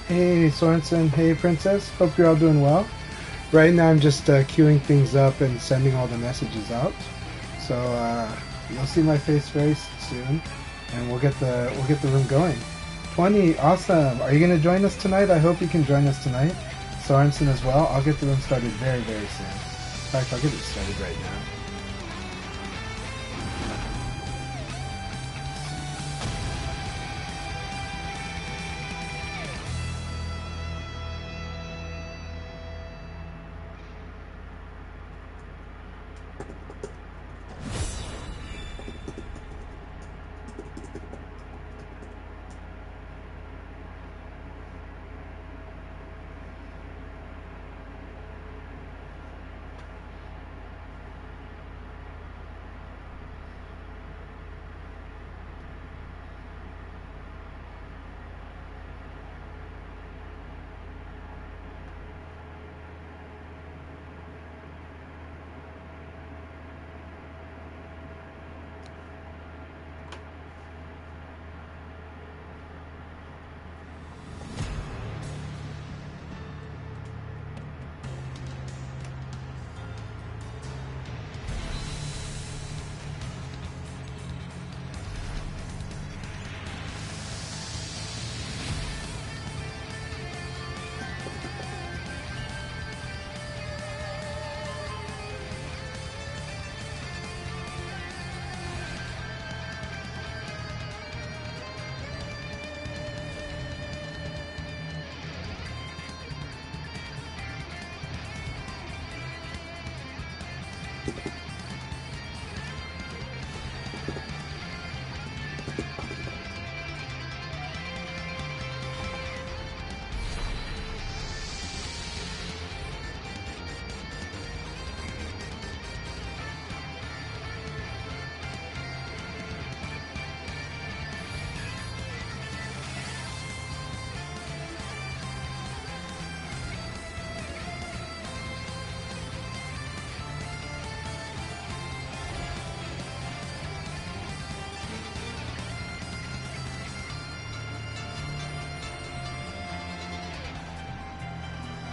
Hey Sorensen, hey Princess, hope you're all doing well. Right now I'm just queuing things up and sending all the messages out. So you'll see my face very soon, and we'll get the room going. 20, awesome. Are you gonna join us tonight? I hope you can join us tonight. Sorensen as well. I'll get the room started very, very soon. In fact, I'll get it started right now.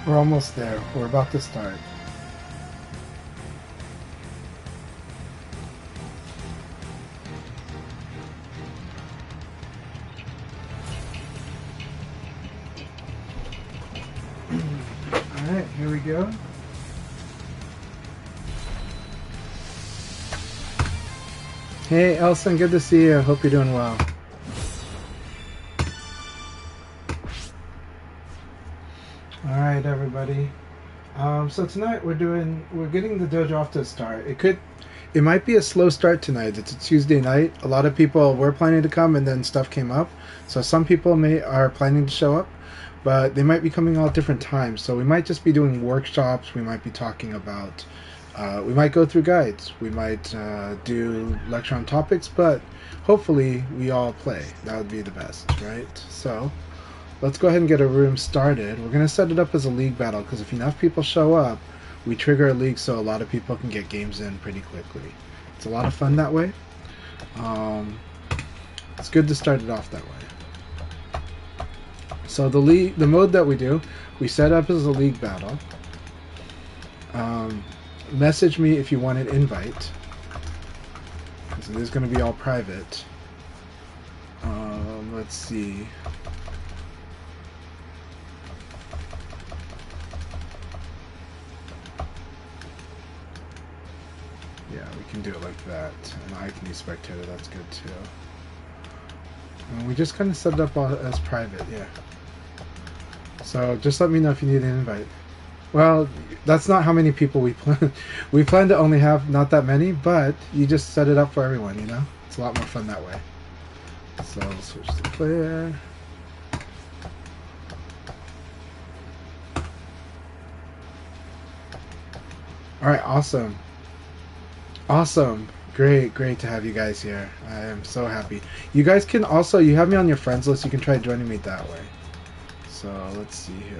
We're almost there. We're about to start. Alright, here we go. Hey Elson, good to see you. Hope you're doing well. Alright everybody. So tonight we're getting the dojo off to a start. It might be a slow start tonight. It's a Tuesday night. A lot of people were planning to come and then stuff came up. So some people are planning to show up, but they might be coming all at different times. So we might just be doing workshops. We might be talking about we might go through guides. We might do lecture on topics, but hopefully we all play. That would be the best, right? So let's go ahead and get a room started. We're going to set it up as a league battle because if enough people show up, we trigger a league so a lot of people can get games in pretty quickly. It's a lot of fun that way. It's good to start it off that way. So the mode that we do, we set up as a league battle. Message me if you want an invite, because it is going to be all private. Let's see. Yeah, we can do it like that, and I can be spectator. That's good too. And we just kind of set it up as private, yeah. So just let me know if you need an invite. Well, that's not how many people we plan. We plan to only have not that many, but you just set it up for everyone, you know? It's a lot more fun that way. So we'll switch to player. Alright, awesome. Awesome. Great to have you guys here. I am so happy. You guys can also, you have me on your friends list, you can try joining me that way. So let's see here.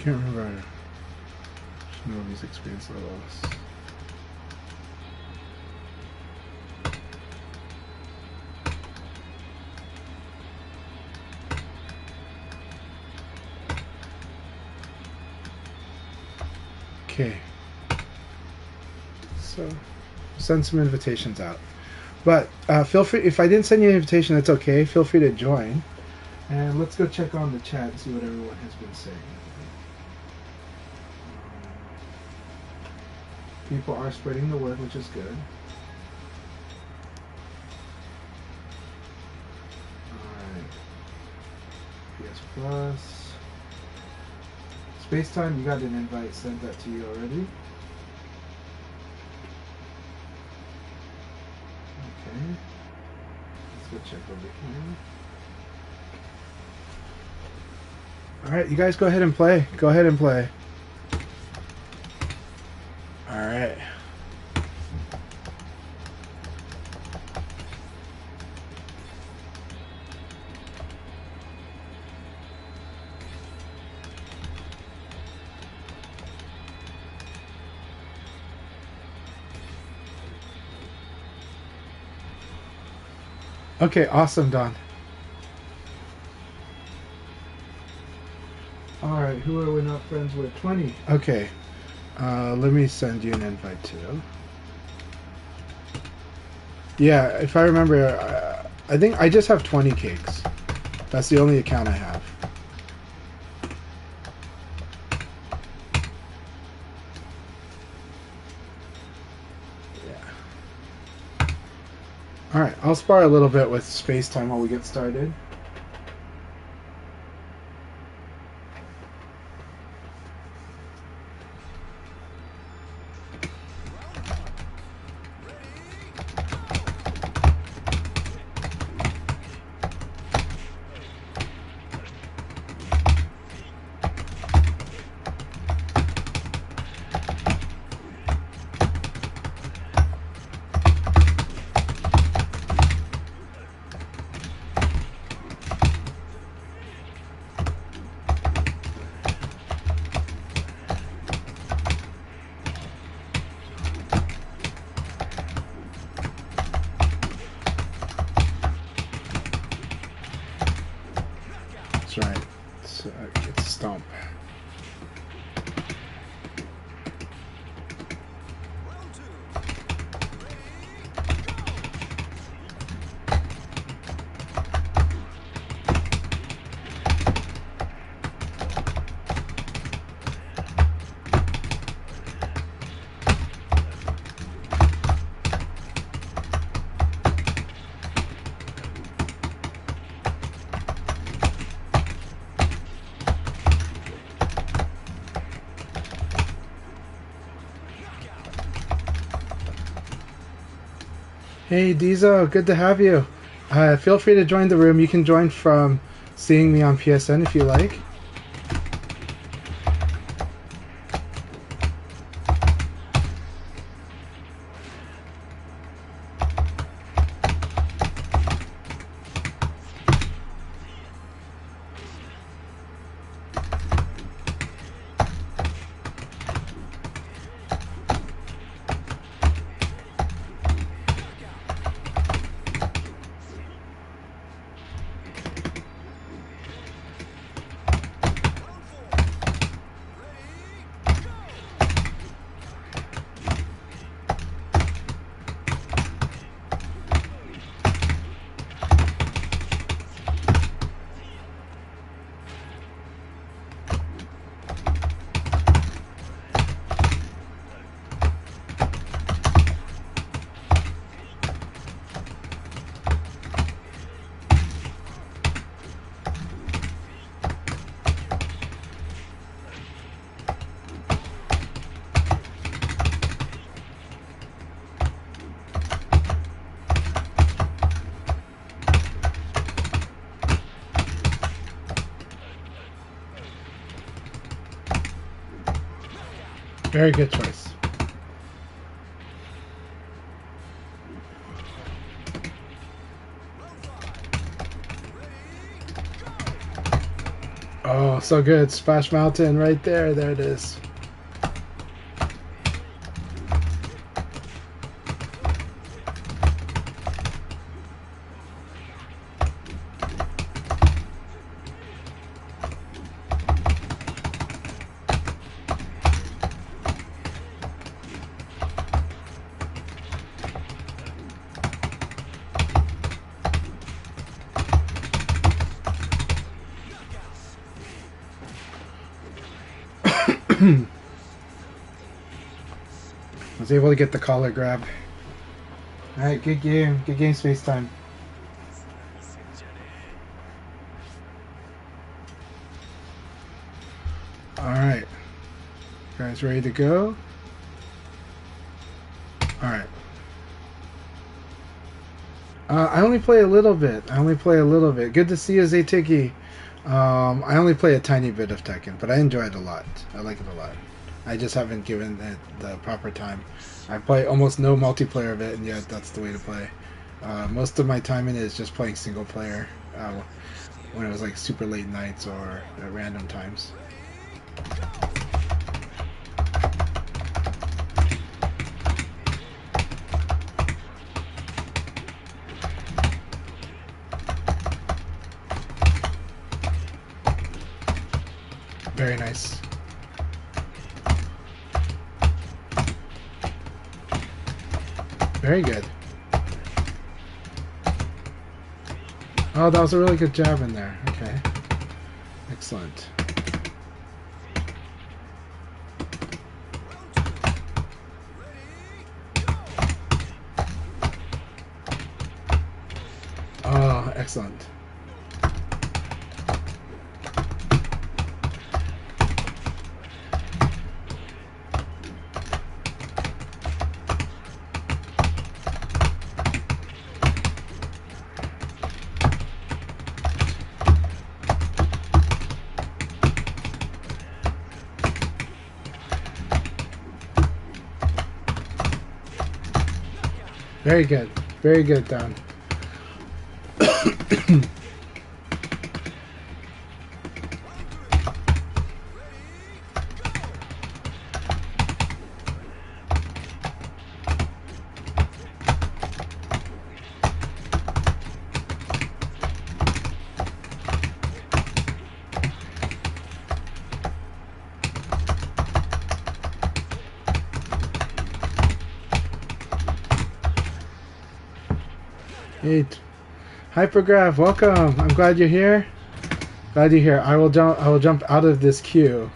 can't remember. Shinobi's experience levels. Okay. So, send some invitations out. But feel free, if I didn't send you an invitation, that's okay. Feel free to join. And let's go check on the chat and see what everyone has been saying. People are spreading the word, which is good. Alright. PS Plus. Spacetime, you got an invite sent that to you already. Okay. Let's go check over here. Alright, you guys go ahead and play. Go ahead and play. Alright. Okay, awesome, Don. Alright, who are we not friends with? 20. Okay. Let me send you an invite too. Yeah, if I remember, I think I just have 20 cakes. That's the only account I have. Yeah. Alright, I'll spar a little bit with space time while we get started. That's right. So it's Stomp. Hey Diesel, good to have you. Feel free to join the room. You can join from seeing me on PSN if you like. Very good choice. Oh, looks so good. Splash Mountain right there. There it is. Was able to get the collar grab. Alright, good game. Good game, Space Time. Alright. Guys ready to go? Alright. I only play a little bit. Good to see you, Zaytiki. I only play a tiny bit of Tekken, but I enjoy it a lot. I like it a lot. I just haven't given it the proper time. I play almost no multiplayer of it, and yet that's the way to play. Most of my time in it is just playing single player when it was like super late nights or at random times. Very nice. Very good. Oh, that was a really good jab in there. Okay. Excellent. Oh, excellent. Very good. Very good, Don. Hey, Hypergraph, welcome. I'm glad you're here. Glad you're here. I will jump out of this queue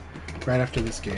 right after this game.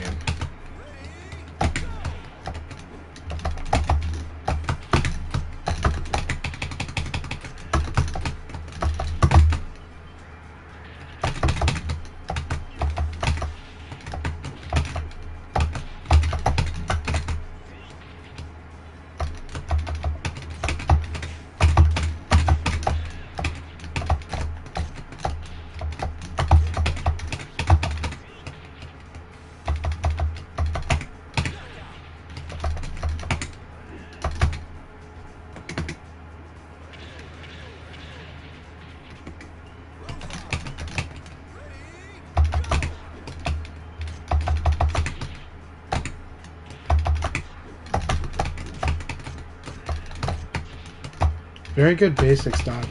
Very good basics, Don.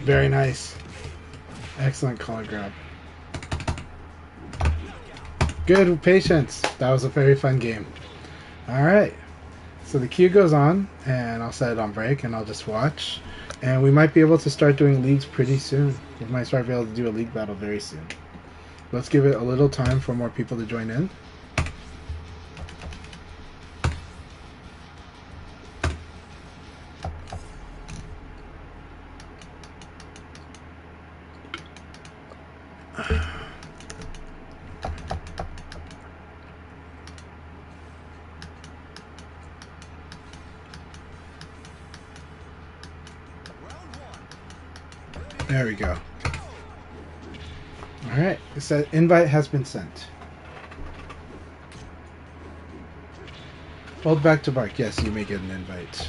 Very nice. Excellent collar grab. Good patience. That was a very fun game. Alright. So the queue goes on, and I'll set it on break, and I'll just watch. And we might be able to start doing leagues pretty soon. We might start being able to do a league battle very soon. Let's give it a little time for more people to join in. There we go. Alright, it said invite has been sent. Hold back to bark. Yes, you may get an invite.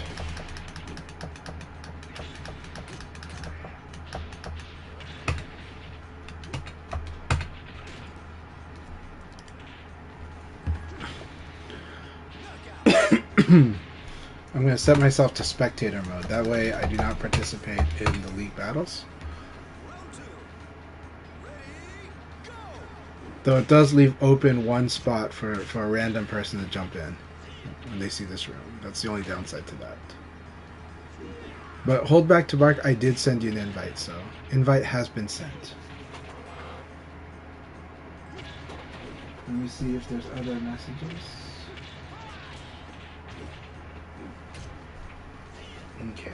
I'm going to set myself to spectator mode. That way I do not participate in the league battles. Though it does leave open one spot for a random person to jump in when they see this room. That's the only downside to that. But hold back to bark, I did send you an invite, so invite has been sent. Let me see if there's other messages. Okay.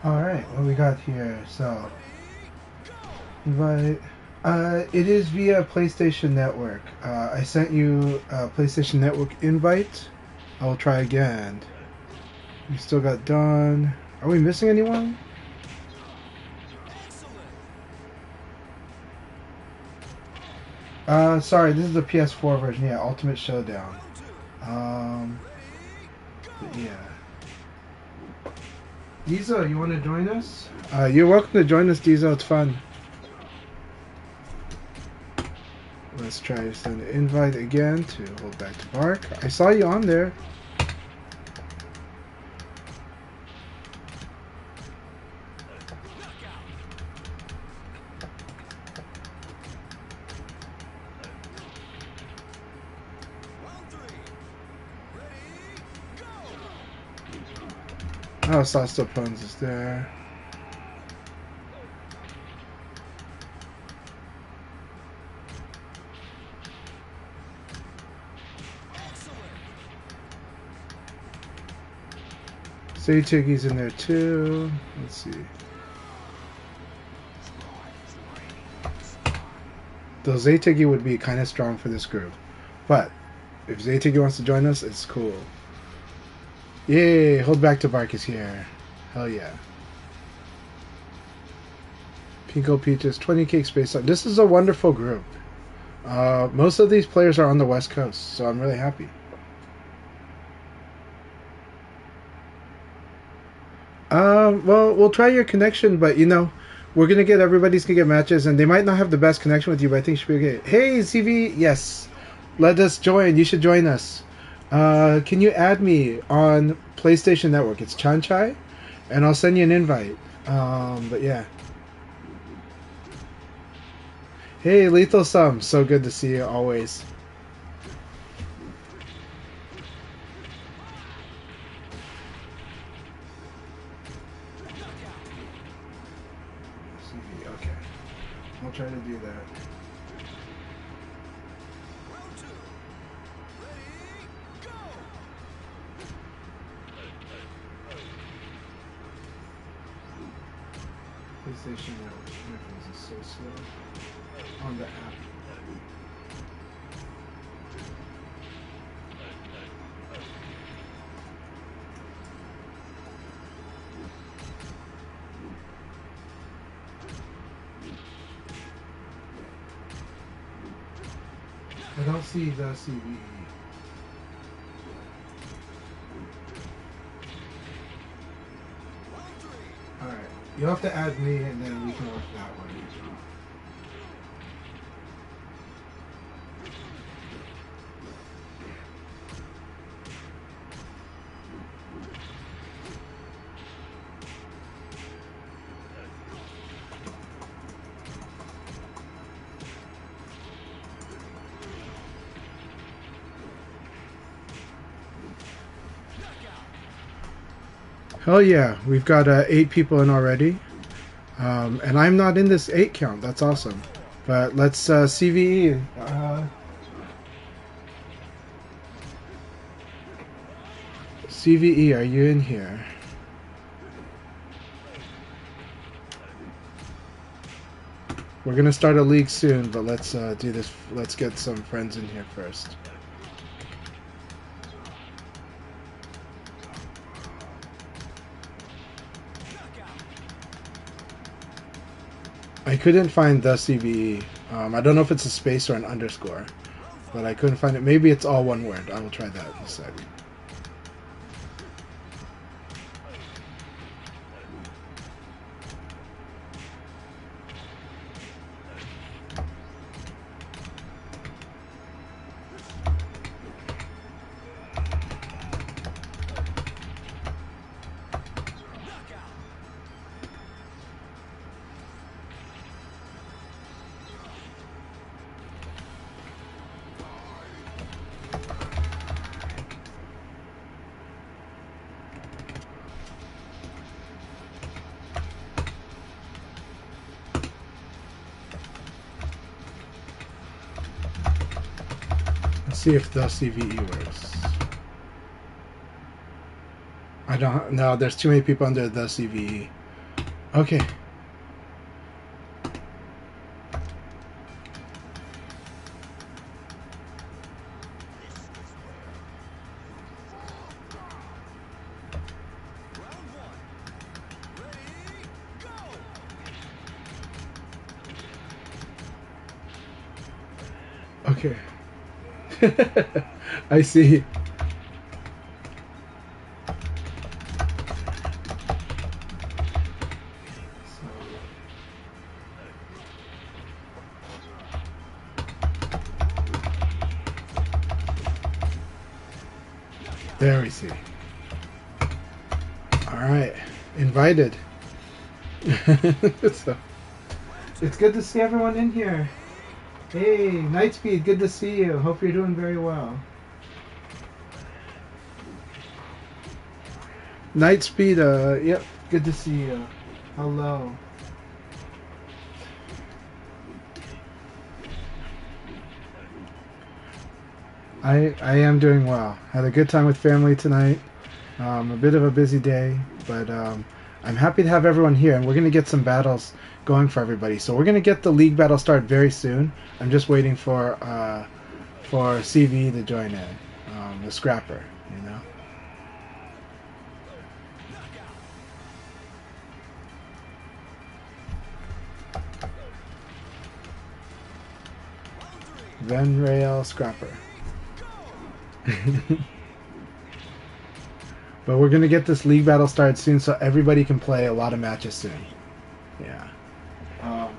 Alright, what we got here? So, invite. It is via PlayStation Network. I sent you a PlayStation Network invite. I will try again. We still got Dawn. Are we missing anyone? Sorry, this is the PS4 version. Yeah, Ultimate Showdown. But yeah. Diesel, you want to join us? You're welcome to join us, Diesel. It's fun. Let's try to send an invite again to hold back to bark. I saw you on there. Oh, Sasta Puns is there. Zaytiggy's in there too. Let's see. Though Zaytiggy would be kind of strong for this group. But if Zaytiggy wants to join us, it's cool. Yay! Hold back to bark is here. Hell yeah. Pinko Peaches, 20 Cake Space. This is a wonderful group. Most of these players are on the West Coast, so I'm really happy. Well, we'll try your connection, but you know, we're gonna get everybody's gonna get matches, and they might not have the best connection with you, but I think it should be okay. Hey, CV, yes, let us join. You should join us. Can you add me on PlayStation Network? It's CHANCHAI, and I'll send you an invite. But yeah. Hey, Lethal Sum, so good to see you always. Okay, I'll try to do that. PlayStation Network interface is so slow on the app. I don't see the CVE. Alright, you'll have to add me and then we can work that way. Hell yeah, we've got 8 people in already. And I'm not in this 8 count, that's awesome. But let's CVE. CVE, are you in here? We're gonna start a league soon, but let's do this. Let's get some friends in here first. I couldn't find the CVE. I don't know if it's a space or an underscore, but I couldn't find it. Maybe it's all one word. I will try that in a sec. See if the CVE works. I don't know. There's too many people under the CVE. Okay. Okay. I see. There we see. All right, invited. So, it's good to see everyone in here. Hey, Nightspeed, good to see you. Hope you're doing very well. Nightspeed, yep, good to see you. Hello. I am doing well. Had a good time with family tonight. A bit of a busy day, but I'm happy to have everyone here, and we're going to get some battles going for everybody. So we're going to get the league battle started very soon. I'm just waiting for CV to join in, the scrapper, you know. Van Rail Scrapper. But we're gonna get this league battle started soon, so everybody can play a lot of matches soon. Yeah.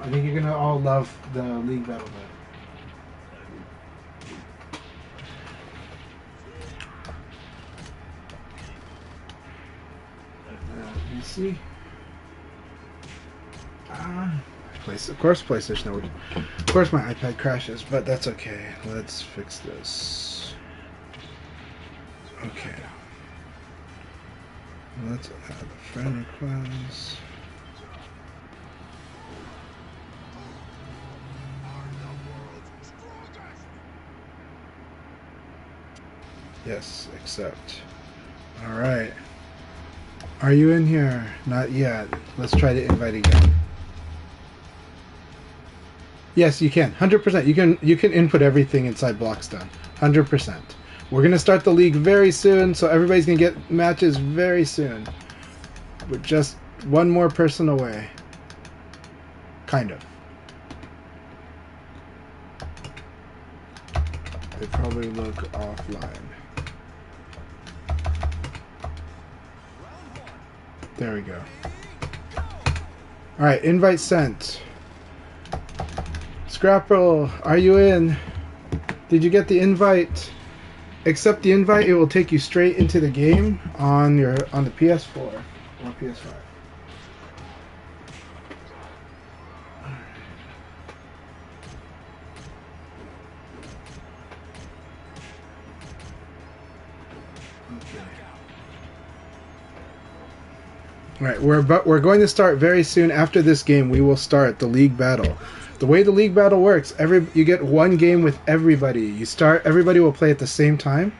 I think you're gonna all love the League Battle mode. PC. Of course, PlayStation Network. Of course, my iPad crashes, but that's okay. Let's fix this. Okay. Let's add a friend request. Yes, accept. All right. Are you in here? Not yet. Let's try to invite again. Yes, you can. 100%. You can input everything inside Blockstone. 100%. We're gonna start the league very soon, so everybody's gonna get matches very soon. We're just one more person away. Kind of. They probably look offline. There we go. Alright, invite sent. Scrapple, are you in? Did you get the invite? Accept the invite, it will take you straight into the game on the PS4 or PS5. Alright, we're going to start very soon. After this game, we will start the league battle. The way the league battle works, you get one game with everybody. Everybody will play at the same time.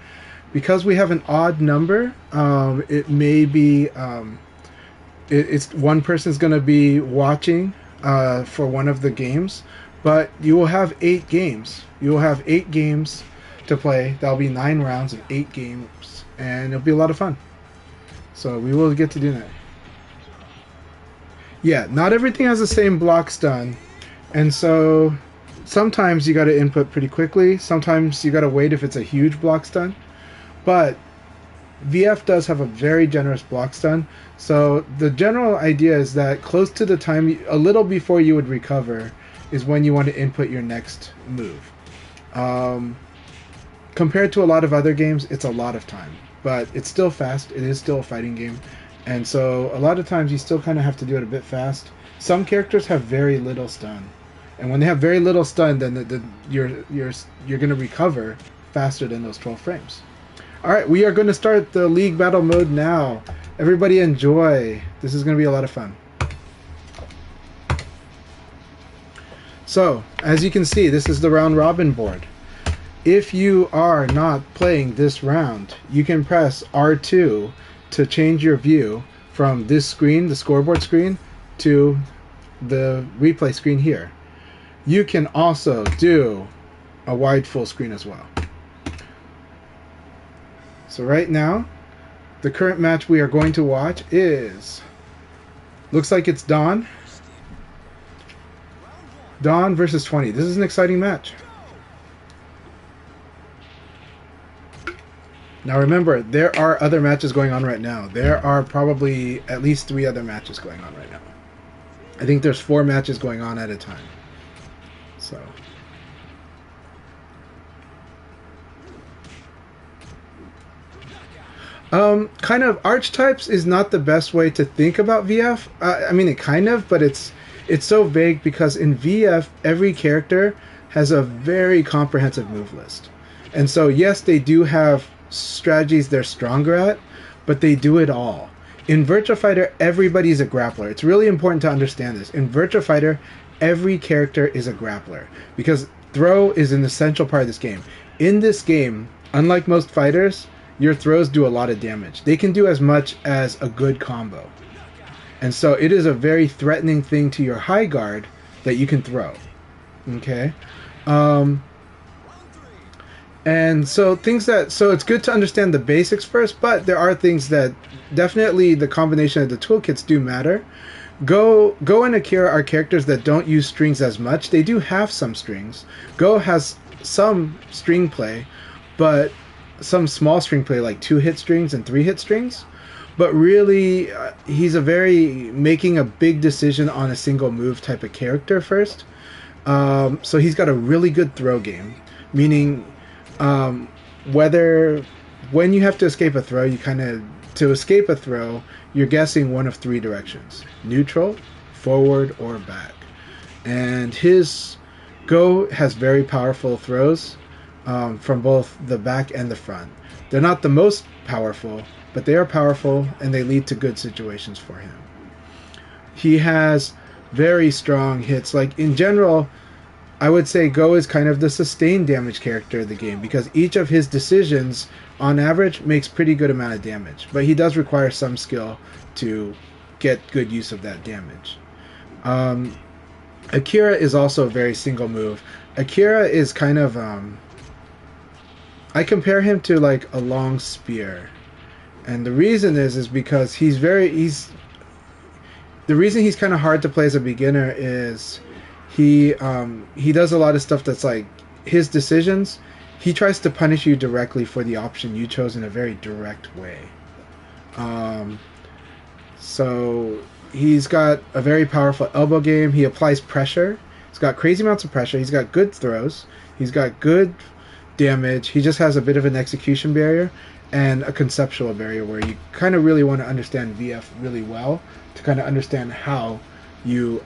Because we have an odd number, it may be it's one person's going to be watching for one of the games, but you will have 8 games. You will have 8 games to play. That'll be 9 rounds of 8 games, and it'll be a lot of fun. So we will get to do that. Yeah, not everything has the same blocks done, and so sometimes you got to input pretty quickly. Sometimes you got to wait if it's a huge block stun. But VF does have a very generous block stun. So the general idea is that close to the time, a little before you would recover, is when you want to input your next move. Compared to a lot of other games, it's a lot of time. But it's still fast. It is still a fighting game. And so a lot of times you still kind of have to do it a bit fast. Some characters have very little stun. And when they have very little stun, then you're going to recover faster than those 12 frames. Alright, we are going to start the League Battle mode now. Everybody enjoy. This is going to be a lot of fun. So, as you can see, this is the round robin board. If you are not playing this round, you can press R2 to change your view from this screen, the scoreboard screen, to the replay screen here. You can also do a wide full screen as well. So right now, the current match we are going to watch is, looks like it's Dawn. Dawn versus 20. This is an exciting match. Now remember, there are other matches going on right now. There are probably at least 3 other matches going on right now. I think there's 4 matches going on at a time. So... kind of archetypes is not the best way to think about VF. I mean, it kind of, but it's so vague because in VF, every character has a very comprehensive move list. And so, yes, they do have strategies they're stronger at, but they do it all. In Virtua Fighter, everybody's a grappler. It's really important to understand this. In Virtua Fighter, every character is a grappler because throw is an essential part of this game. In this game, unlike most fighters, your throws do a lot of damage. They can do as much as a good combo. And so it is a very threatening thing to your high guard that you can throw. Okay? And so so it's good to understand the basics first, but there are things that definitely the combination of the toolkits do matter. Go and Akira are characters that don't use strings as much. They do have some strings. Go has some string play, but some small string play like 2-hit strings and 3-hit strings. but really he's a very making a big decision on a single move type of character first. So he's got a really good throw game, meaning whether when you have to escape a throw, you kind of to escape a throw, you're guessing one of three directions: neutral, forward, or back. And his Go has very powerful throws from both the back and the front. They're not the most powerful, but they are powerful and they lead to good situations for him. He has very strong hits. Like in general, I would say Go is kind of the sustained damage character of the game because each of his decisions on average makes pretty good amount of damage, but he does require some skill to get good use of that damage. Akira is also a very single move. Akira is kind of I compare him to like a long spear. And the reason is because the reason he's kind of hard to play as a beginner is he does a lot of stuff that's like his decisions. He tries to punish you directly for the option you chose in a very direct way. So he's got a very powerful elbow game. He applies pressure. He's got crazy amounts of pressure. He's got good throws. He's got good damage. He just has a bit of an execution barrier and a conceptual barrier where you kind of really want to understand VF really well to kind of understand how you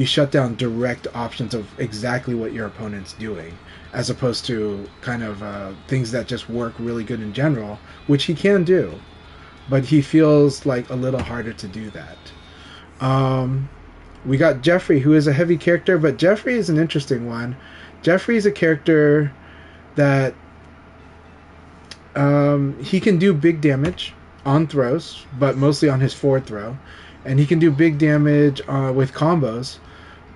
shut down direct options of exactly what your opponent's doing, as opposed to kind of things that just work really good in general, which he can do, but he feels like a little harder to do that. We got Jeffrey, who is a heavy character, but Jeffrey is an interesting one. Jeffrey is a character that he can do big damage on throws, but mostly on his forward throw, and he can do big damage with combos.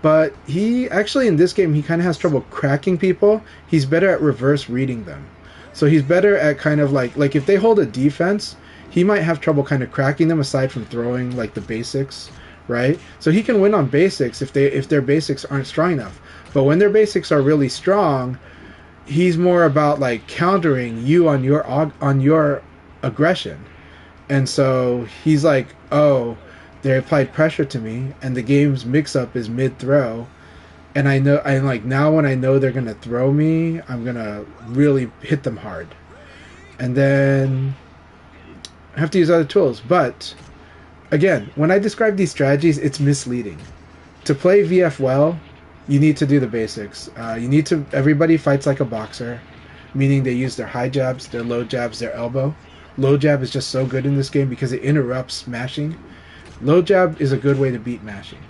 But he actually in this game he kind of has trouble cracking people. He's better at reverse reading them, so he's better at kind of like if they hold a defense, he might have trouble kind of cracking them aside from throwing like the basics, right? So he can win on basics if their basics aren't strong enough. But when their basics are really strong, he's more about like countering you on your aggression. And so he's like, oh, they applied pressure to me and the game's mix-up is mid-throw, and I'm like, now when I know they're gonna throw me, I'm gonna really hit them hard, and then I have to use other tools. But again, when I describe these strategies, it's misleading. To play VF well, you need to do the basics. Everybody fights like a boxer, meaning they use their high jabs, their low jabs, their elbow. Low jab is just so good in this game because it interrupts mashing. Low jab is a good way to beat mashing.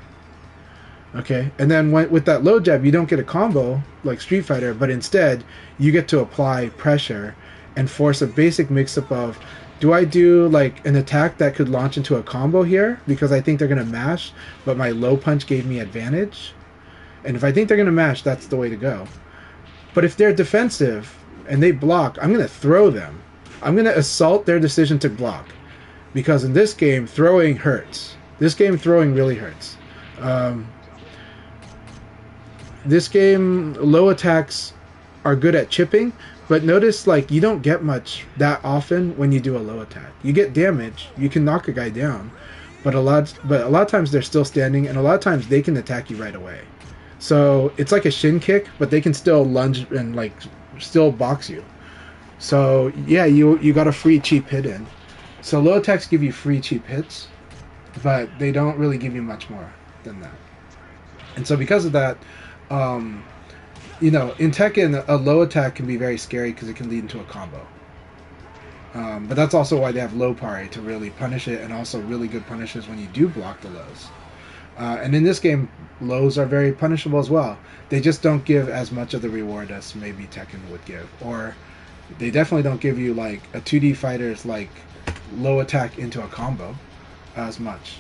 Okay, and then with that low jab, you don't get a combo like Street Fighter, but instead you get to apply pressure and force a basic mix-up of, do I do like an attack that could launch into a combo here because I think they're going to mash, but my low punch gave me advantage? And if I think they're going to mash, that's the way to go. But if they're defensive and they block, I'm going to throw them. I'm going to assault their decision to block. Because in this game, throwing hurts. This game, throwing really hurts. This game, low attacks are good at chipping, but notice like you don't get much that often when you do a low attack. You get damage, you can knock a guy down, but a lot of times they're still standing, and a lot of times they can attack you right away. So it's like a shin kick, but they can still lunge and like still box you. So yeah, you got a free cheap hit in. So low attacks give you free cheap hits, but they don't really give you much more than that. And so because of that, in Tekken, a low attack can be very scary because it can lead into a combo. But that's also why they have low parry to really punish it, and also really good punishes when you do block the lows. And in this game, lows are very punishable as well. They just don't give as much of the reward as maybe Tekken would give. Or they definitely don't give you like a 2D fighter's like low attack into a combo as much.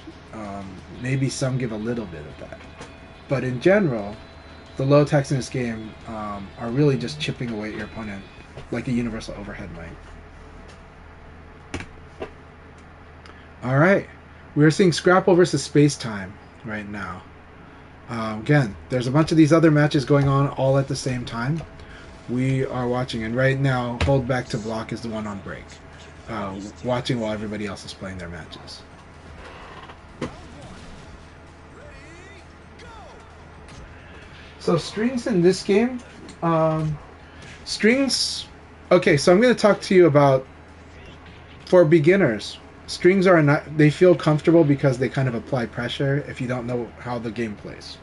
Maybe some give a little bit of that. But in general, the low attacks in this game are really just chipping away at your opponent like a universal overhead might. Alright, we're seeing Scrapple versus Space Time right now. Again, there's a bunch of these other matches going on all at the same time. We are watching, and right now, Hold Back to Block is the one on break. watching while everybody else is playing their matches. So strings in this game, strings. Okay, so I'm going to talk to you about, for beginners, strings are not. They feel comfortable because they kind of apply pressure if you don't know how the game plays.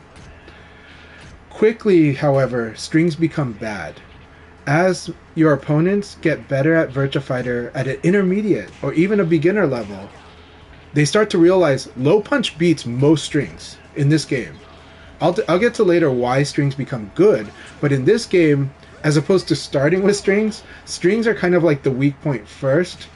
Quickly, however, strings become bad as your opponents get better at Virtua Fighter at an intermediate or even a beginner level. They start to realize low punch beats most strings in this game. I'll get to later why strings become good, but in this game, as opposed to starting with strings, strings are kind of like the weak point first,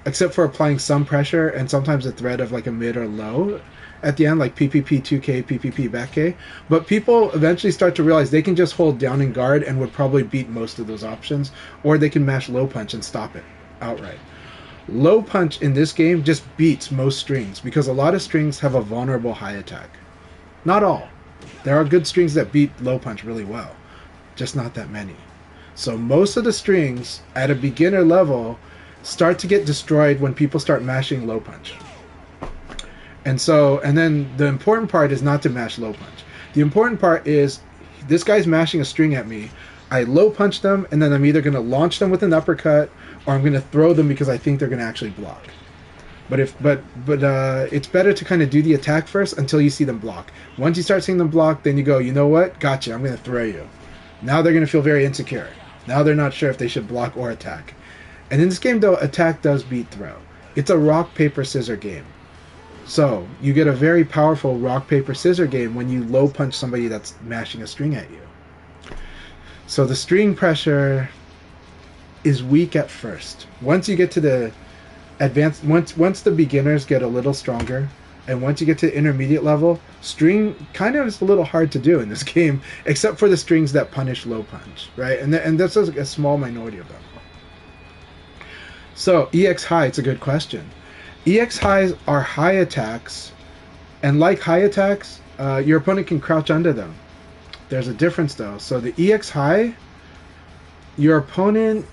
except for applying some pressure and sometimes a threat of like a mid or low at the end, like PPP 2K, PPP back K. But people eventually start to realize they can just hold down and guard and would probably beat most of those options, or they can mash low punch and stop it outright. Low punch in this game just beats most strings because a lot of strings have a vulnerable high attack. Not all. There are good strings that beat low punch really well, just not that many. So most of the strings at a beginner level start to get destroyed when people start mashing low punch. And then the important part is not to mash low punch. The important part is this guy's mashing a string at me. I low punch them, and then I'm either going to launch them with an uppercut or I'm going to throw them because I think they're going to actually block. But it's better to kind of do the attack first until you see them block. Once you start seeing them block, then you go, you know what? Gotcha, I'm going to throw you. Now they're going to feel very insecure. Now they're not sure if they should block or attack. And in this game, though, attack does beat throw. It's a rock, paper, scissors game. So you get a very powerful rock, paper, scissors game when you low punch somebody that's mashing a string at you. So the string pressure is weak at first. Once you get to the advanced, once the beginners get a little stronger, and once you get to intermediate level, string kind of is a little hard to do in this game, except for the strings that punish low punch, right? And that's a small minority of them. So EX high, it's a good question. EX highs are high attacks, and like high attacks, your opponent can crouch under them. There's a difference though. So the EX high, your opponent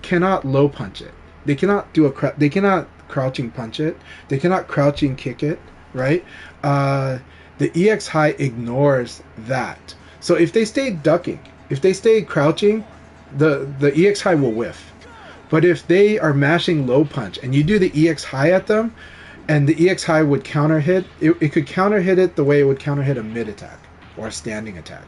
cannot low punch it. They cannot they cannot crouching punch it. They cannot crouching kick it, right? The EX high ignores that. So if they stay ducking, if they stay crouching, the EX high will whiff. But if they are mashing low punch and you do the EX high at them, and the EX high would counter hit, it could counter hit it the way it would counter hit a mid attack or a standing attack.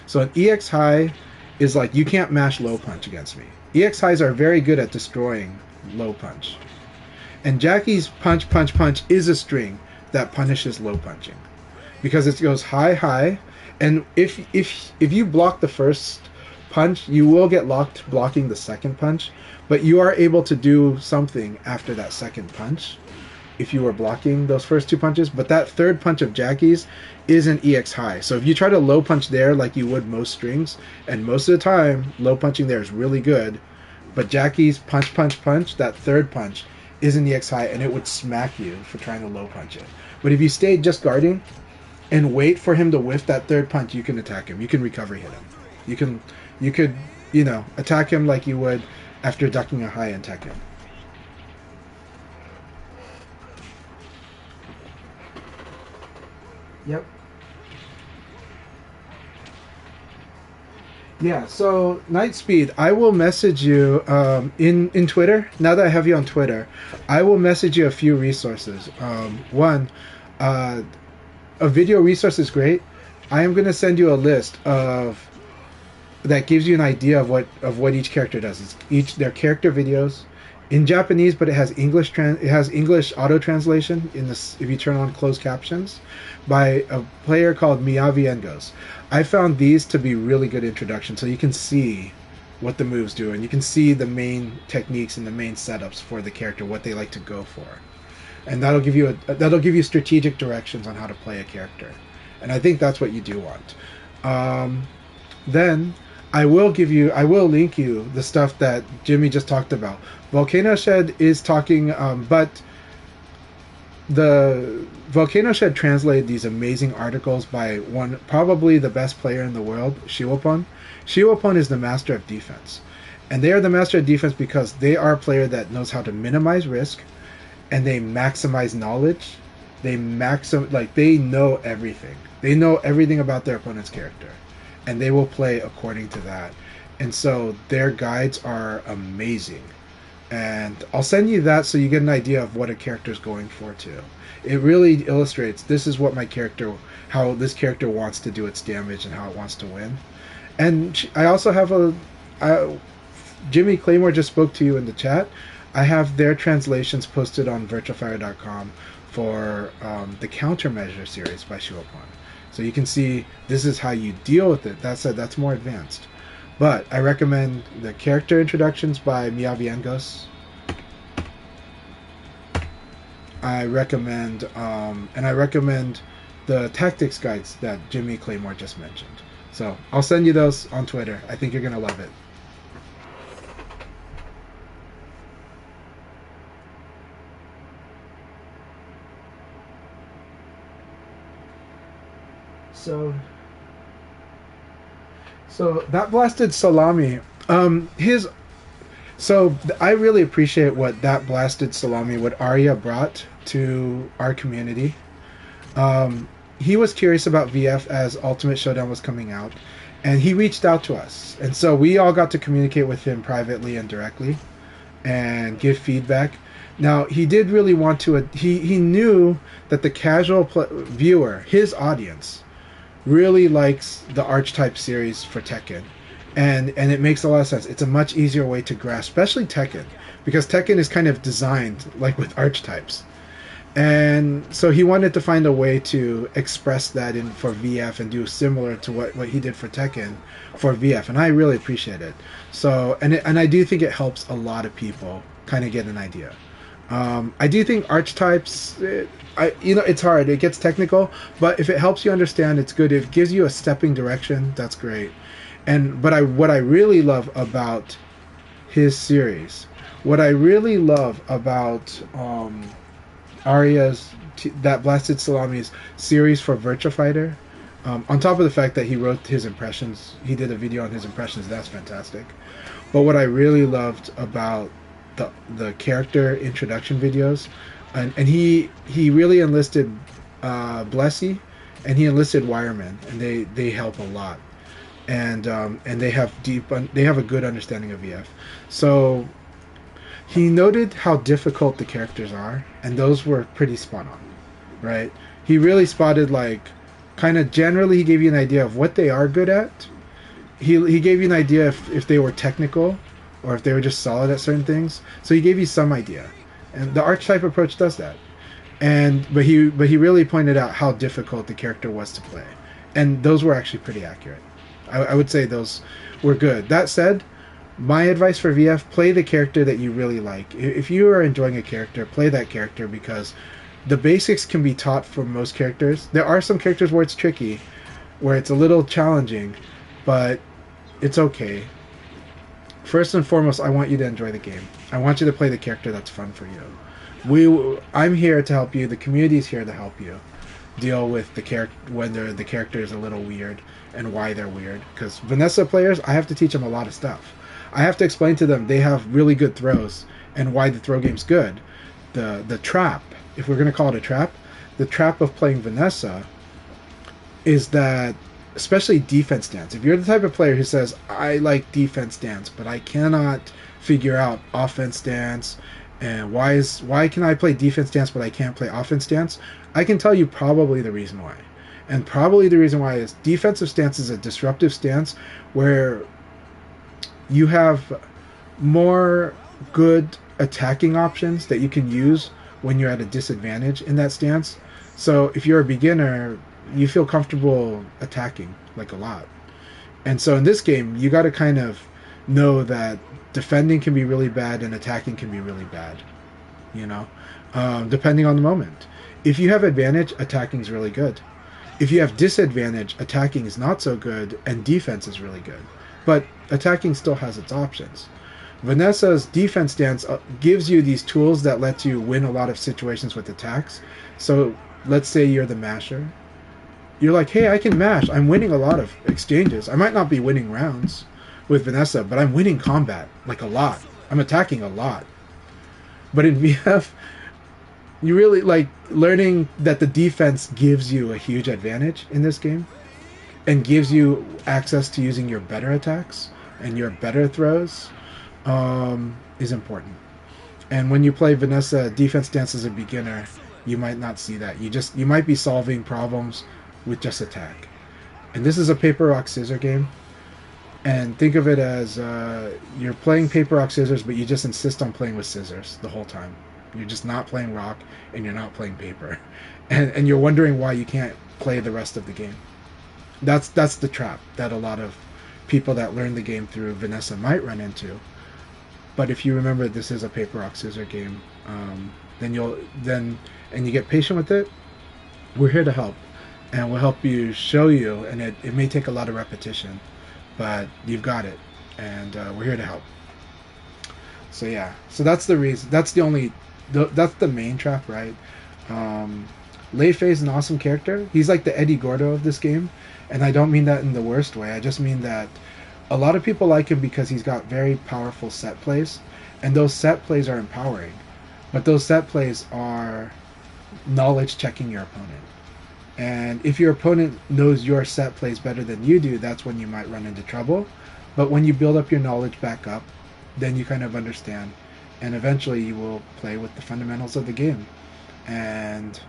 So an EX high is like, you can't mash low punch against me. EX highs are very good at destroying low punch. And Jackie's punch, punch, punch is a string that punishes low punching. Because it goes high, high, and if you block the first punch, you will get locked blocking the second punch, but you are able to do something after that second punch if you were blocking those first two punches. But that third punch of Jackie's is an EX high. So if you try to low punch there like you would most strings, and most of the time low punching there is really good, but Jackie's punch, punch, punch, that third punch is an EX high, and it would smack you for trying to low punch it. But if you stayed just guarding and wait for him to whiff that third punch, you can attack him. You can recovery hit him. You could, attack him like you would after ducking a high and tech him. Yep. Yeah, so Nightspeed, I will message you in Twitter. Now that I have you on Twitter, I will message you a few resources. One, a video resource is great. I am going to send you a list that gives you an idea of what each character does. Their character videos in Japanese, but it has English auto translation if you turn on closed captions by a player called Miyavi Engos. I found these to be really good introduction, so you can see what the moves do, and you can see the main techniques and the main setups for the character, what they like to go for, and that'll give you strategic directions on how to play a character, and I think that's what you do want. Then I will link you the stuff that Jimmy just talked about. Volcano Shed is talking, but the Volcano Shed translated these amazing articles by probably the best player in the world, Shiwapon. Shiwapon is the master of defense. And they are the master of defense because they are a player that knows how to minimize risk, and they maximize knowledge. They know everything. They know everything about their opponent's character, and they will play according to that. And so their guides are amazing. And I'll send you that so you get an idea of what a character is going for too. It really illustrates this is what how this character wants to do its damage and how it wants to win. And I also have Jimmy Claymore just spoke to you in the chat. I have their translations posted on virtualfire.com for the Countermeasure series by Shuopon. So you can see this is how you deal with it. That's more advanced. But I recommend the character introductions by Miyaviengos. I recommend the tactics guides that Jimmy Claymore just mentioned. So I'll send you those on Twitter. I think you're gonna love it. So that blasted salami. I really appreciate what that blasted salami, what Arya brought to our community. He was curious about VF as Ultimate Showdown was coming out, and he reached out to us, and so we all got to communicate with him privately and directly, and give feedback. Now he did really want to. He knew that the casual viewer, his audience, really likes the Archetype series for Tekken. And it makes a lot of sense. It's a much easier way to grasp, especially Tekken, because Tekken is kind of designed like with archetypes. And so he wanted to find a way to express that for VF and do similar to what he did for Tekken for VF, and I really appreciate it. So and I do think it helps a lot of people kind of get an idea. I do think archetypes, it's hard. It gets technical, but if it helps you understand, it's good. If it gives you a stepping direction, that's great. What I really love about his series, what I really love about Arya's that Blasted Salami's series for Virtua Fighter, on top of the fact that he wrote his impressions, he did a video on his impressions. That's fantastic. But what I really loved about the character introduction videos, and he really enlisted Blessy, and he enlisted Wireman, and they help a lot, and they have a good understanding of VF. So he noted how difficult the characters are, and those were pretty spot on, right? He really spotted, like, kind of generally he gave you an idea of what they are good at. He gave you an idea if they were technical, or if they were just solid at certain things. So he gave you some idea, and the archetype approach does that. But he really pointed out how difficult the character was to play, and those were actually pretty accurate. I would say those were good. That said, my advice for VF: play the character that you really like. If you are enjoying a character, play that character, because the basics can be taught for most characters. There are some characters where it's tricky, where it's a little challenging, but it's okay. First and foremost, I want you to enjoy the game. I want you to play the character that's fun for you. I'm here to help you. The community is here to help you deal with the character when the character is a little weird and why they're weird. Because Vanessa players, I have to teach them a lot of stuff. I have to explain to them they have really good throws and why the throw game's good. The trap, if we're going to call it a trap, the trap of playing Vanessa is that, especially defense stance. If you're the type of player who says, I like defense stance, but I cannot figure out offense stance, and why can I play defense stance but I can't play offense stance, I can tell you probably the reason why. And probably the reason why is defensive stance is a disruptive stance where you have more good attacking options that you can use when you're at a disadvantage in that stance. So if you're a beginner, you feel comfortable attacking like a lot. And so in this game, you got to kind of know that defending can be really bad and attacking can be really bad, depending on the moment. If you have advantage, attacking is really good. If you have disadvantage, attacking is not so good and defense is really good. But attacking still has its options. Vanessa's defense stance gives you these tools that let you win a lot of situations with attacks. So let's say you're the masher. You're like, hey, I can mash. I'm winning a lot of exchanges. I might not be winning rounds, with Vanessa, but I'm winning combat like a lot. I'm attacking a lot. But in VF, you really like learning that the defense gives you a huge advantage in this game and gives you access to using your better attacks and your better throws is important. And when you play Vanessa defense stance as a beginner, you might not see that. You might be solving problems with just attack. And this is a paper rock scissors game. And think of it as you're playing paper rock scissors, but you just insist on playing with scissors the whole time. You're just not playing rock, and you're not playing paper, and you're wondering why you can't play the rest of the game. That's the trap that a lot of people that learn the game through Vanessa might run into. But if you remember this is a paper rock scissors game, then you get patient with it. We're here to help, and we'll help you, show you, and it may take a lot of repetition, but you've got it, and we're here to help. So yeah, so that's the reason. That's the main trap, right? Lei Fei is an awesome character. He's like the Eddie Gordo of this game, and I don't mean that in the worst way. I just mean that a lot of people like him because he's got very powerful set plays, and those set plays are empowering, but those set plays are knowledge checking your opponent. And if your opponent knows your set plays better than you do, that's when you might run into trouble. But when you build up your knowledge back up, then you kind of understand, and eventually you will play with the fundamentals of the game, and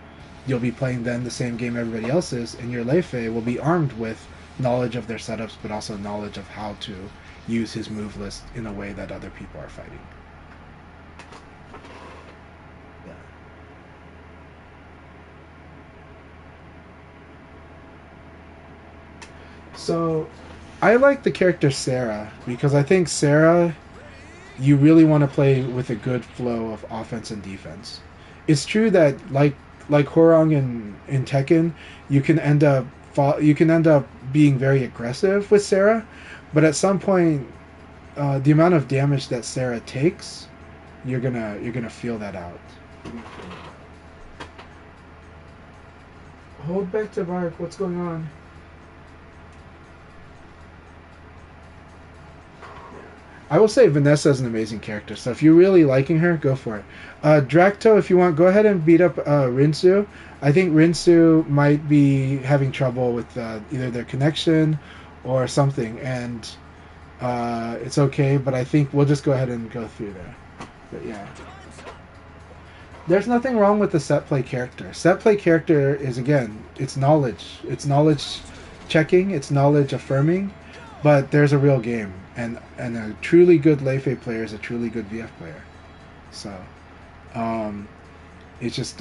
you'll be playing then the same game everybody else is, and your Lei Fei will be armed with knowledge of their setups, but also knowledge of how to use his move list in a way that other people are fighting. Yeah. So I like the character Sarah because I think Sarah, you really want to play with a good flow of offense and defense. It's true that like Hwoarang in Tekken, you can end up being very aggressive with Sarah, but at some point, the amount of damage that Sarah takes, you're gonna feel that out. Hold back to Mark. What's going on? I will say Vanessa is an amazing character, so if you're really liking her, go for it. Dracto, if you want, go ahead and beat up Rinsu. I think Rinsu might be having trouble with either their connection or something, and it's okay, but I think we'll just go ahead and go through there. But yeah. There's nothing wrong with the set play character. Set play character is, again, it's knowledge. It's knowledge checking, it's knowledge affirming, but there's a real game. And a truly good Lei Fei player is a truly good VF player. So, it's just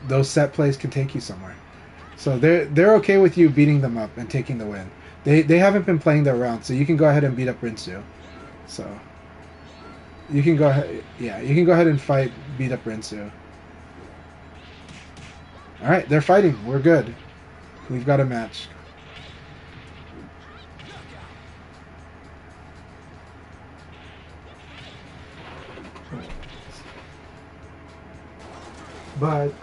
those set plays can take you somewhere. So they're okay with you beating them up and taking the win. They haven't been playing their round, so you can go ahead and beat up Rinsu. So you can go ahead, yeah, you can go ahead and beat up Rinsu. All right, they're fighting. We're good. We've got a match. But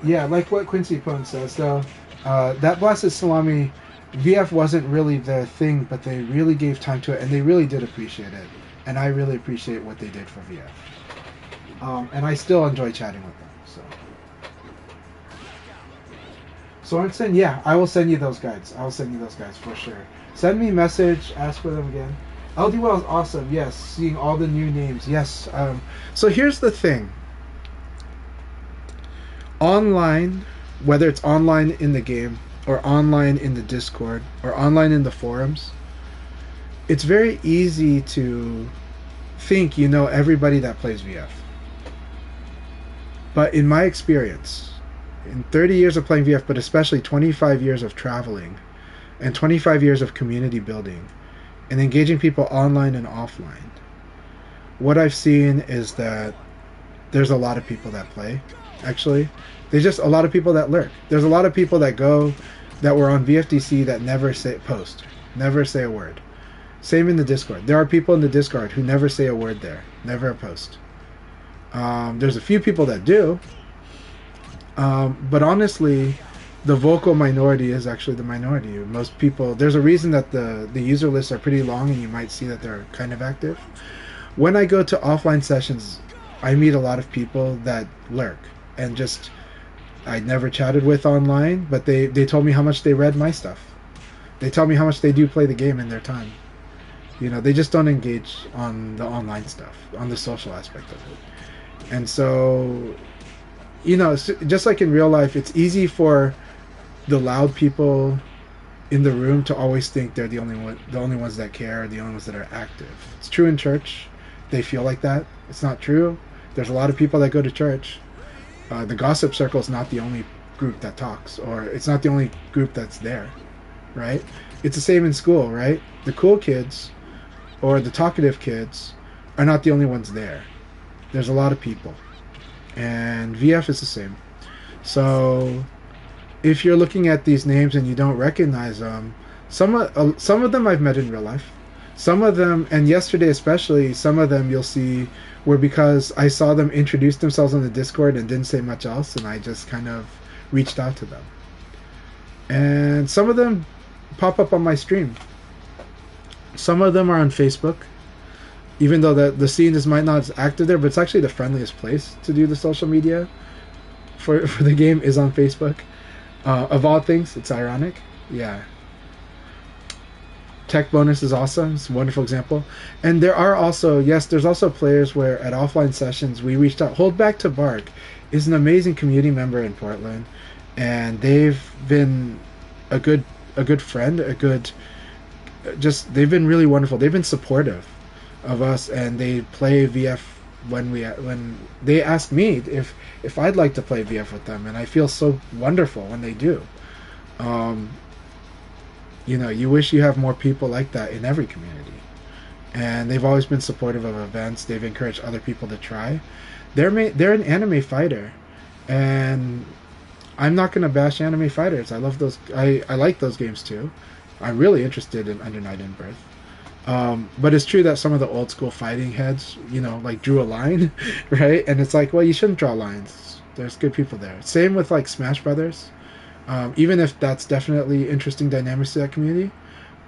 yeah, like what Quincy Pone says, though, that Blasted Salami, VF wasn't really their thing, but they really gave time to it, and they really did appreciate it. And I really appreciate what they did for VF. And I still enjoy chatting with them. So Sorensen, yeah, I will send you those guides. I will send you those guides for sure. Send me a message, ask for them again. LDWell is awesome, yes. Seeing all the new names, yes. So here's the thing. Online, whether it's online in the game or online in the Discord or online in the forums, it's very easy to think you know everybody that plays VF. But in my experience, in 30 years of playing VF, but especially 25 years of traveling and 25 years of community building and engaging people online and offline, what I've seen is that there's a lot of people that play. Actually, there's just a lot of people that lurk. There's a lot of people that were on VFDC that never say a word. Same in the Discord. There are people in the Discord who never say a word there, never a post. There's a few people that do, but honestly, the vocal minority is actually the minority. Most people, there's a reason that the user lists are pretty long, and you might see that they're kind of active. When I go to offline sessions, I meet a lot of people that lurk and just I never chatted with online, but they told me how much they read my stuff. They tell me how much they do play the game in their time. They just don't engage on the online stuff, on the social aspect of it. And so, just like in real life, it's easy for the loud people in the room to always think they're the only ones that care, the only ones that are active. It's true in church. They feel like that. It's not true. There's a lot of people that go to church. The gossip circle is not the only group that talks, or it's not the only group that's there, right? It's the same in school, right? The cool kids or the talkative kids are not the only ones there. There's a lot of people. And VF is the same. So if you're looking at these names and you don't recognize them, some of them I've met in real life. Some of them, and yesterday especially, some of them you'll see were because I saw them introduce themselves on the Discord and didn't say much else, and I just kind of reached out to them. And some of them pop up on my stream. Some of them are on Facebook, even though the scene might not be active there, but it's actually the friendliest place to do the social media for the game is on Facebook. Of all things, it's ironic. Yeah. Tech Bonus is awesome. It's a wonderful example. And there are also, there's also players where at offline sessions we reached out. Hold Back to Bark is an amazing community member in Portland, and they've been a good friend, they've been really wonderful. They've been supportive of us, and they play VF when they ask me if I'd like to play VF with them, and I feel so wonderful when they do. You wish you have more people like that in every community, and they've always been supportive of events. They've encouraged other people to try. They're an anime fighter, and I'm not going to bash anime fighters. I love those. I like those games too. I'm really interested in Under Night in Birth. But it's true that some of the old school fighting heads, like drew a line, right? And it's like, well, you shouldn't draw lines. There's good people there. Same with like Smash Brothers. Even if that's definitely interesting dynamics to that community,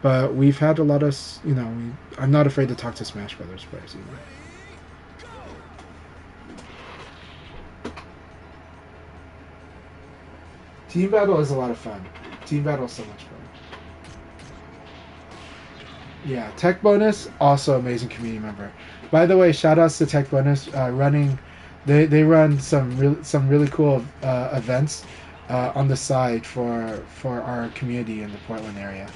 but we've had a lot of, I'm not afraid to talk to Smash Brothers players either. Team Battle is a lot of fun. Team Battle is so much fun. Yeah, Tech Bonus, also amazing community member. By the way, shout outs to Tech Bonus running. They run some really cool events on the side for our community in the Portland area,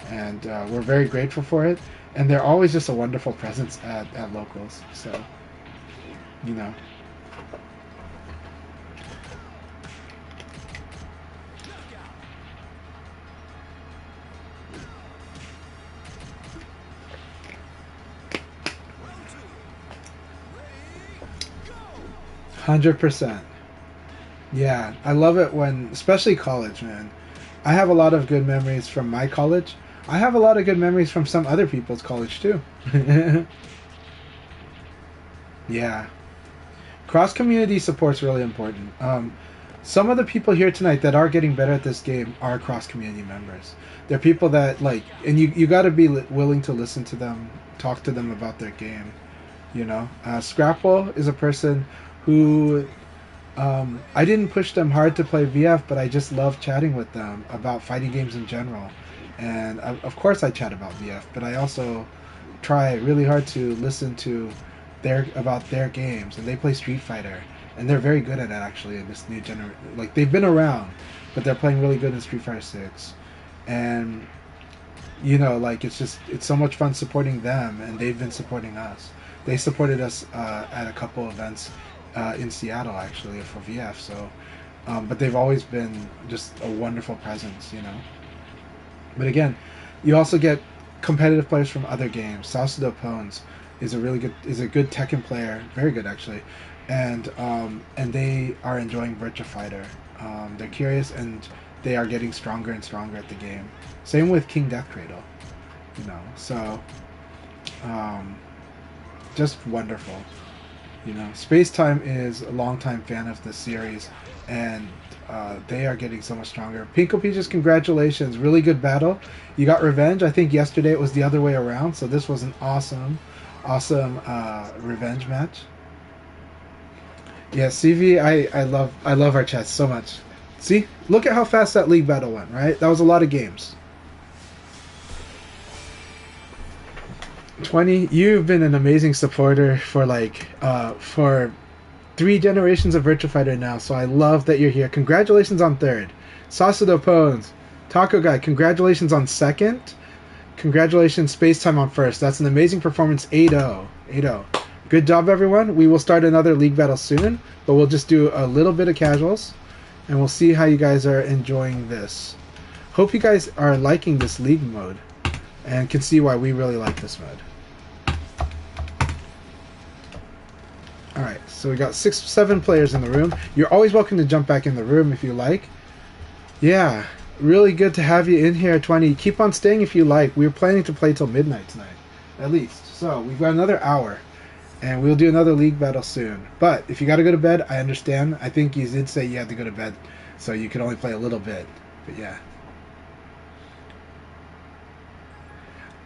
and we're very grateful for it. And they're always just a wonderful presence at locals. So, 100%. Yeah, I love it when, especially college, man. I have a lot of good memories from my college. I have a lot of good memories from some other people's college too. Yeah. Cross community support's really important. Some of the people here tonight that are getting better at this game are cross community members. They're people that and you got to be willing to listen to them, talk to them about their game. Scrapple is a person who I didn't push them hard to play VF, but I just love chatting with them about fighting games in general. And of course I chat about VF, but I also try really hard to listen to about their games. And they play Street Fighter, and they're very good at it actually in this new generation. Like, they've been around, but they're playing really good in Street Fighter 6. And it's so much fun supporting them, and they've been supporting us. They supported us at a couple events in Seattle actually for VF. So, but they've always been just a wonderful presence, But again, you also get competitive players from other games. Salsado Pones is a good Tekken player, very good actually, and they are enjoying Virtua Fighter. They're curious, and they are getting stronger and stronger at the game. Same with King Death Cradle, So just wonderful. You know, Space Time is a longtime fan of this series, and they are getting so much stronger. Pinko Peaches, congratulations! Really good battle. You got revenge. I think yesterday it was the other way around, so this was an awesome revenge match. Yeah, CV, I love our chat so much. See, look at how fast that league battle went. Right, that was a lot of games. 20, you've been an amazing supporter for for 3 generations of Virtua Fighter now, so I love that you're here. Congratulations on third. Sasudo Pones. Taco Guy, congratulations on second. Congratulations Space Time on first. That's an amazing performance. 8-0. 8-0. Good job, everyone. We will start another league battle soon, but we'll just do a little bit of casuals, and we'll see how you guys are enjoying this. Hope you guys are liking this league mode, and can see why we really like this mode. Alright, so we got 7 players in the room. You're always welcome to jump back in the room if you like. Yeah, really good to have you in here, 20. Keep on staying if you like. We were planning to play till midnight tonight, at least. So we've got another hour, and we'll do another league battle soon. But if you got to go to bed, I understand. I think you did say you had to go to bed, so you could only play a little bit. But yeah.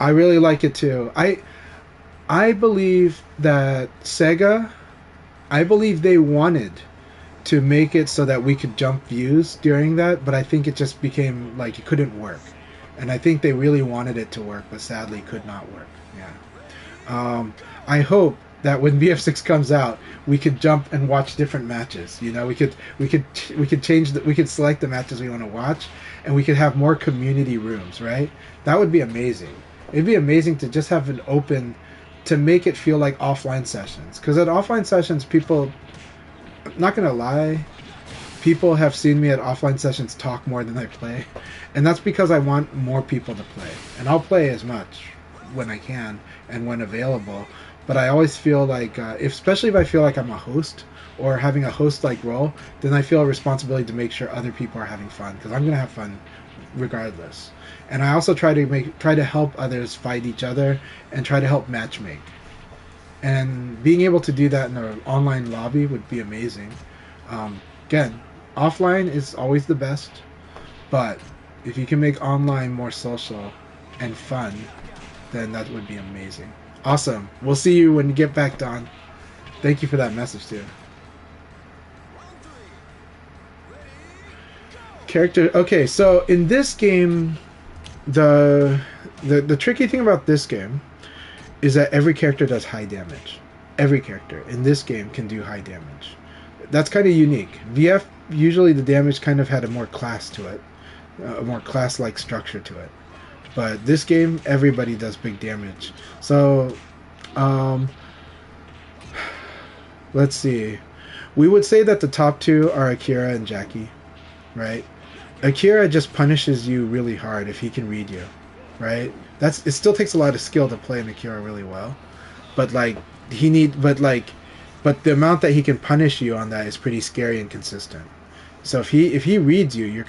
I really like it too. I believe that Sega... I believe they wanted to make it so that we could jump views during that, but I think it just became like it couldn't work. And I think they really wanted it to work, but sadly could not work. Yeah. I hope that when BF6 comes out, we could jump and watch different matches. You know, we could change we could select the matches we want to watch, and we could have more community rooms. Right? That would be amazing. It'd be amazing to just have an open, to make it feel like offline sessions. Because at offline sessions, people, I'm not going to lie, people have seen me at offline sessions talk more than I play. And that's because I want more people to play. And I'll play as much when I can and when available. But I always feel like, especially if I feel like I'm a host or having a host-like role, then I feel a responsibility to make sure other people are having fun. Because I'm going to have fun regardless. And I also try to help others fight each other and try to help matchmake. And being able to do that in an online lobby would be amazing. Again, offline is always the best, but if you can make online more social and fun, then that would be amazing. Awesome. We'll see you when you get back, Don. Thank you for that message, too. Character. Okay, so in this game, the tricky thing about this game is that every character does high damage. Every character in this game can do high damage. That's kind of unique. VF, usually the damage kind of had a more class to it, a more class-like structure to it. But this game, everybody does big damage. So, let's see. We would say that the top 2 are Akira and Jackie, right? Akira just punishes you really hard if he can read you, right? It still takes a lot of skill to play an Akira really well, but the amount that he can punish you on that is pretty scary and consistent. So if he reads you, you're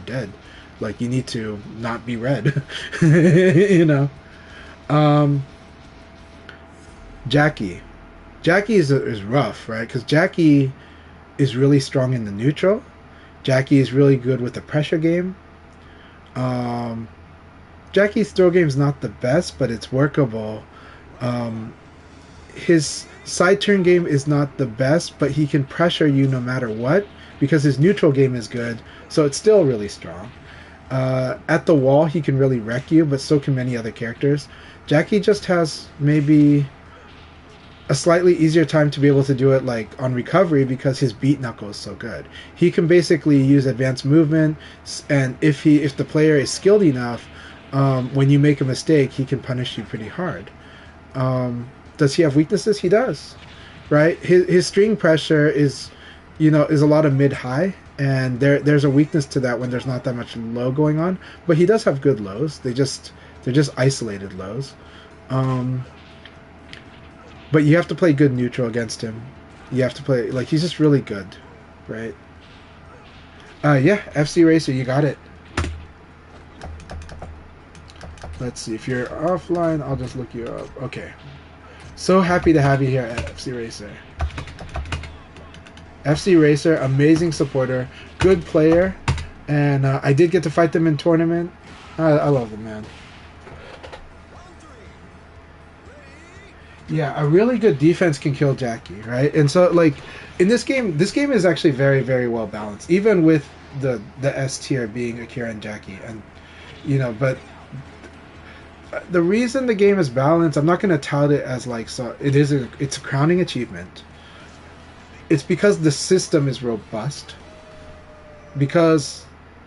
dead. Like, you need to not be read, you know. Jackie is rough, right? Because Jackie is really strong in the neutral. Jackie is really good with the pressure game. Jackie's throw game is not the best, but it's workable. His side turn game is not the best, but he can pressure you no matter what, because his neutral game is good, so it's still really strong. At the wall, he can really wreck you, but so can many other characters. Jackie just has maybe a slightly easier time to be able to do it like on recovery because his beat knuckle is so good. He can basically use advanced movement, and if the player is skilled enough, when you make a mistake, he can punish you pretty hard. Does he have weaknesses? He does, right? His string pressure is a lot of mid-high, and there's a weakness to that when there's not that much low going on. But he does have good lows. They're just isolated lows. But you have to play good neutral against him. You have to play he's just really good, right? Yeah, FC Racer, you got it. Let's see, if you're offline, I'll just look you up. Okay. So happy to have you here at FC Racer. FC Racer, amazing supporter, good player, and I did get to fight them in tournament. I love them, man. Yeah, a really good defense can kill Jackie, right? And so, like, in this game is actually very, very well balanced, even with the S tier being Akira and Jackie, and but the reason the game is balanced, I'm not going to tout it as like so. It's a crowning achievement. It's because the system is robust, because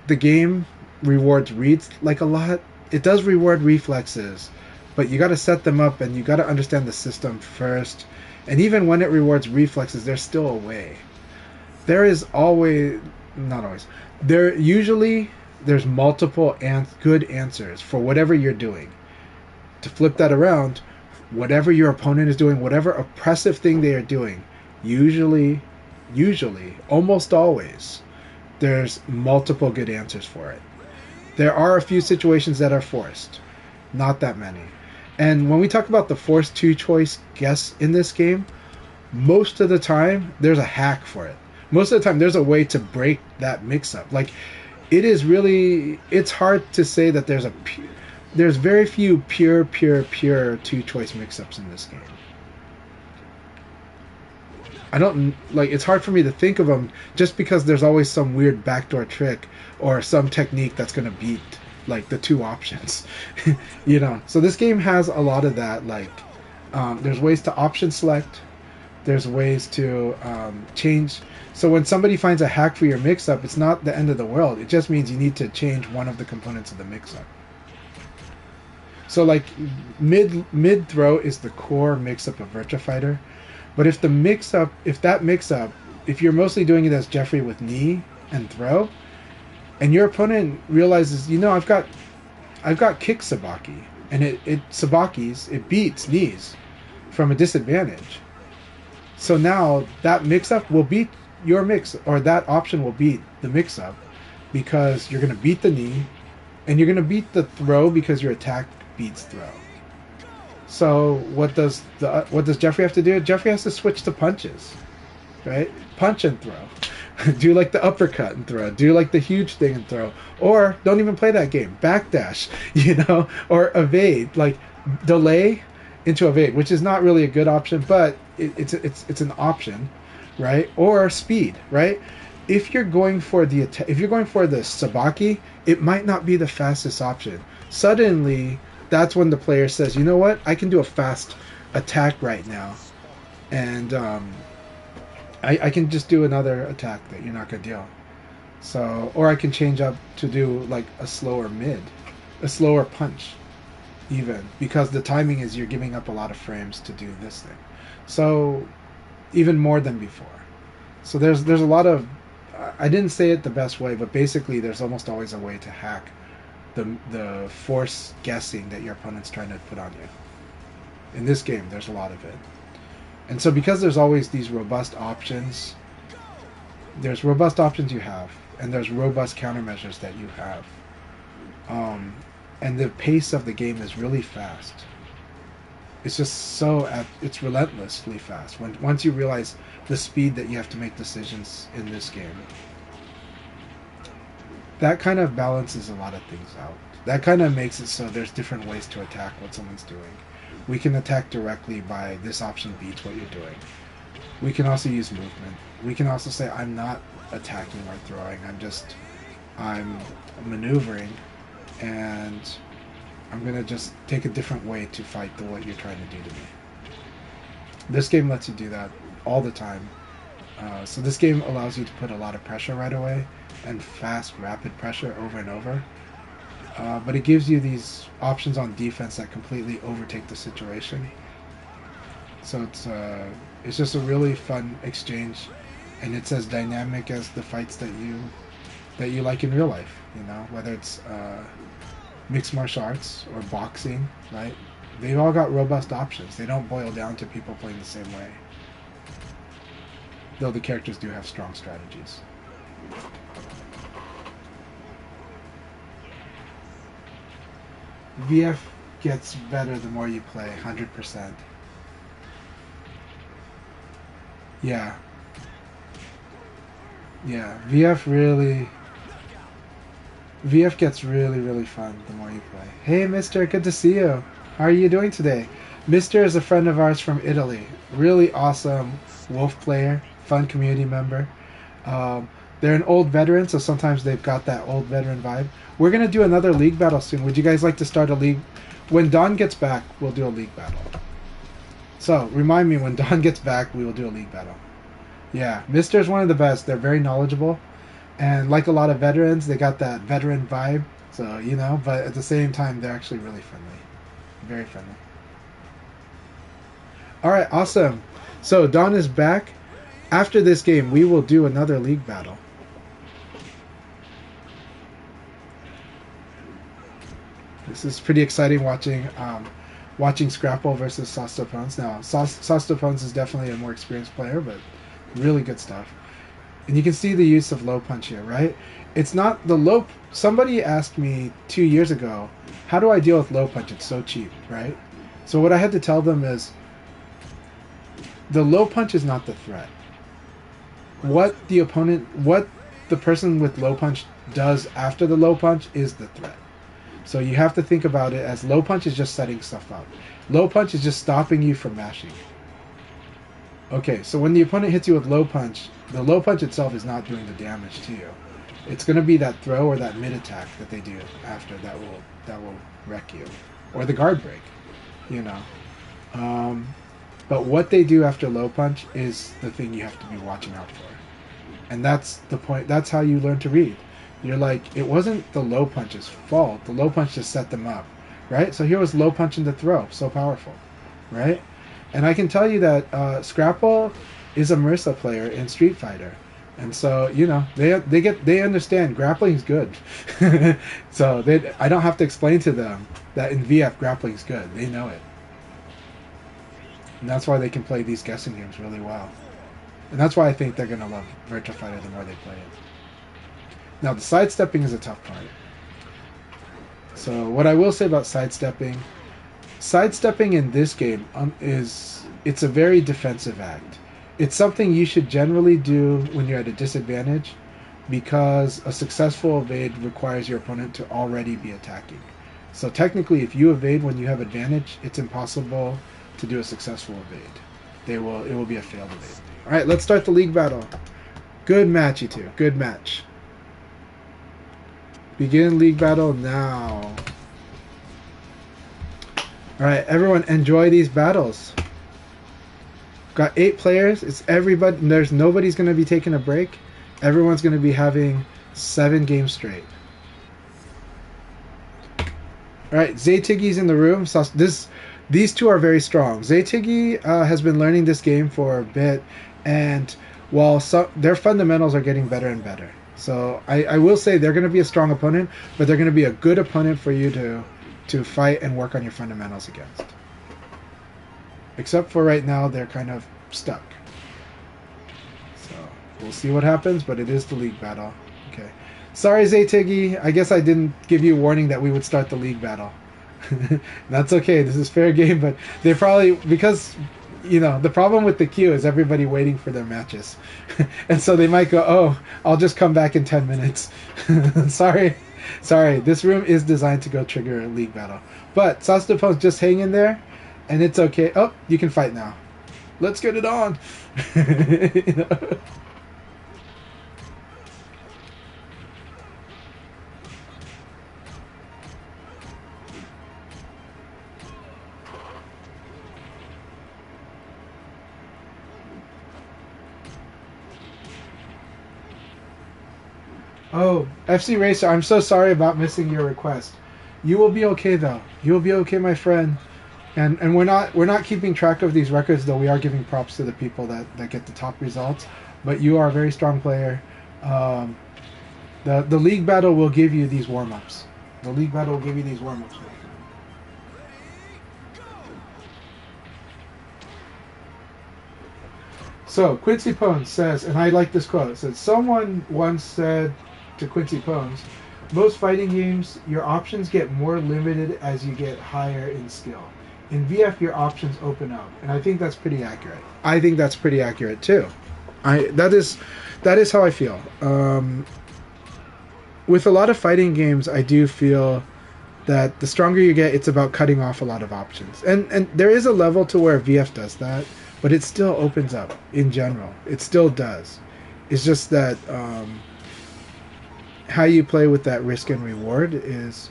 the game rewards reads like a lot. It does reward reflexes, but you got to set them up and you got to understand the system first. And even when it rewards reflexes, there's still a way. There is always, not always, there's multiple and good answers for whatever you're doing. To flip that around, whatever your opponent is doing, whatever oppressive thing they are doing, usually, almost always, there's multiple good answers for it. There are a few situations that are forced, not that many. And when we talk about the forced two-choice guess in this game, most of the time, there's a hack for it. Most of the time, there's a way to break that mix-up. Like, it's hard to say that there's very few pure two-choice mix-ups in this game. It's hard for me to think of them just because there's always some weird backdoor trick or some technique that's going to beat, like, the two options. So this game has a lot of that, like, there's ways to option select, there's ways to change. So when somebody finds a hack for your mix-up, it's not the end of the world. It just means you need to change one of the components of the mix-up. So, like, mid throw is the core mix-up of Virtua Fighter. But if you're mostly doing it as Jeffrey with knee and throw, and your opponent realizes, I've got kick sabaki, and it beats knees from a disadvantage. So now that mix-up will beat your mix, or that option will beat the mix-up, because you're going to beat the knee, and you're going to beat the throw because your attack beats throw. So what does Jeffrey have to do? Jeffrey has to switch to punches, right? Punch and throw. Do like the uppercut and throw. Do like the huge thing and throw. Or don't even play that game. Backdash, or evade. Like delay into evade, which is not really a good option, but it's an option, right? Or speed, right? If you're going for the sabaki, it might not be the fastest option. Suddenly, that's when the player says, you know what, I can do a fast attack right now, and I can just do another attack that you're not going to deal. So, or I can change up to do like a slower punch, even, because the timing is you're giving up a lot of frames to do this thing. So, even more than before. So there's a lot of, I didn't say it the best way, but basically there's almost always a way to hack the force guessing that your opponent's trying to put on you. In this game, there's a lot of it. And so because there's always these robust options, there's robust options you have, and there's robust countermeasures that you have. And the pace of the game is really fast. It's just it's relentlessly fast. Once you realize the speed that you have to make decisions in this game. That kind of balances a lot of things out. That kind of makes it so there's different ways to attack what someone's doing. We can attack directly by this option beats what you're doing. We can also use movement. We can also say, I'm not attacking or throwing. I'm maneuvering, and I'm going to just take a different way to fight what you're trying to do to me. This game lets you do that all the time. So this game allows you to put a lot of pressure right away, and fast, rapid pressure over and over. But it gives you these options on defense that completely overtake the situation. So it's just a really fun exchange, and it's as dynamic as the fights that you like in real life. Whether it's mixed martial arts or boxing, right? They've all got robust options. They don't boil down to people playing the same way. Though the characters do have strong strategies. VF gets better the more you play, 100%. Yeah. Yeah. VF gets really, really fun the more you play. Hey, Mister, good to see you. How are you doing today? Mister is a friend of ours from Italy. Really awesome Wolf player, fun community member. Um, they're an old veteran, so sometimes they've got that old veteran vibe. We're gonna do another league battle soon. Would you guys like to start a league? When Don gets back, we'll do a league battle. So remind me when Don gets back, we will do a league battle. Yeah, Mister's one of the best. They're very knowledgeable. And like a lot of veterans, they got that veteran vibe. So, you know, but at the same time, they're actually really friendly. Very friendly. All right, awesome. So, Don is back. After this game, we will do another league battle. This is pretty exciting watching Scrapple versus Sostopones. Now, Sostopones is definitely a more experienced player, but really good stuff. And you can see the use of low punch here, right? It's not the low... Somebody asked me 2 years ago, how do I deal with low punch? It's so cheap, right? So what I had to tell them is, the low punch is not the threat. What the person with low punch does after the low punch is the threat. So you have to think about it as low punch is just setting stuff up. Low punch is just stopping you from mashing. Okay, so when the opponent hits you with low punch, the low punch itself is not doing the damage to you. It's going to be that throw or that mid attack that they do after that will wreck you, or the guard break, you know. But what they do after low punch is the thing you have to be watching out for, and that's the point. That's how you learn to read. You're like, it wasn't the low punch's fault. The low punch just set them up, right? So here was low punch into throw, so powerful, right? And I can tell you that Scrapple is a Marissa player in Street Fighter, and so you know they understand grappling's good. So I don't have to explain to them that in VF grappling's good. They know it, and that's why they can play these guessing games really well. And that's why I think they're gonna love Virtua Fighter the more they play it. Now the sidestepping is a tough part. So what I will say about sidestepping in this game it's a very defensive act. It's something you should generally do when you're at a disadvantage, because a successful evade requires your opponent to already be attacking. So technically, if you evade when you have advantage, it's impossible to do a successful evade. It will be a failed evade. All right, let's start the league battle. Good match, you two. Good match. Begin league battle now. Alright, everyone, enjoy these battles. Got 8 players. It's everybody. Nobody's going to be taking a break. Everyone's going to be having 7 games straight. Alright, Zaytiggy's in the room. So these two are very strong. Zaytiggy has been learning this game for a bit, and while their fundamentals are getting better and better. So I will say they're going to be a strong opponent, but they're going to be a good opponent for you to fight and work on your fundamentals against. Except for right now, they're kind of stuck. So we'll see what happens, but it is the league battle. Okay. Sorry, Zaytiggy. I guess I didn't give you a warning that we would start the league battle. That's okay. This is fair game, but they probably, because, you know, the problem with the queue is everybody waiting for their matches. And so they might go, oh, I'll just come back in 10 minutes. Sorry. This room is designed to go trigger a league battle. But Sostopone's just hang in there, and it's okay. Oh, you can fight now. Let's get it on. You know? Oh, FC Racer, I'm so sorry about missing your request. You will be okay though. You will be okay, my friend. And we're not keeping track of these records, though we are giving props to the people that get the top results. But you are a very strong player. The league battle will give you these warm-ups. The league battle will give you these warm-ups. So Quincy Pones says, and I like this quote, it says, someone once said to Quincy Pones, most fighting games, your options get more limited as you get higher in skill. In VF, your options open up, and I think that's pretty accurate. I think that's pretty accurate too. I that is how I feel. With a lot of fighting games, I do feel that the stronger you get, it's about cutting off a lot of options. And there is a level to where VF does that, but it still opens up in general. It still does. It's just that how you play with that risk and reward is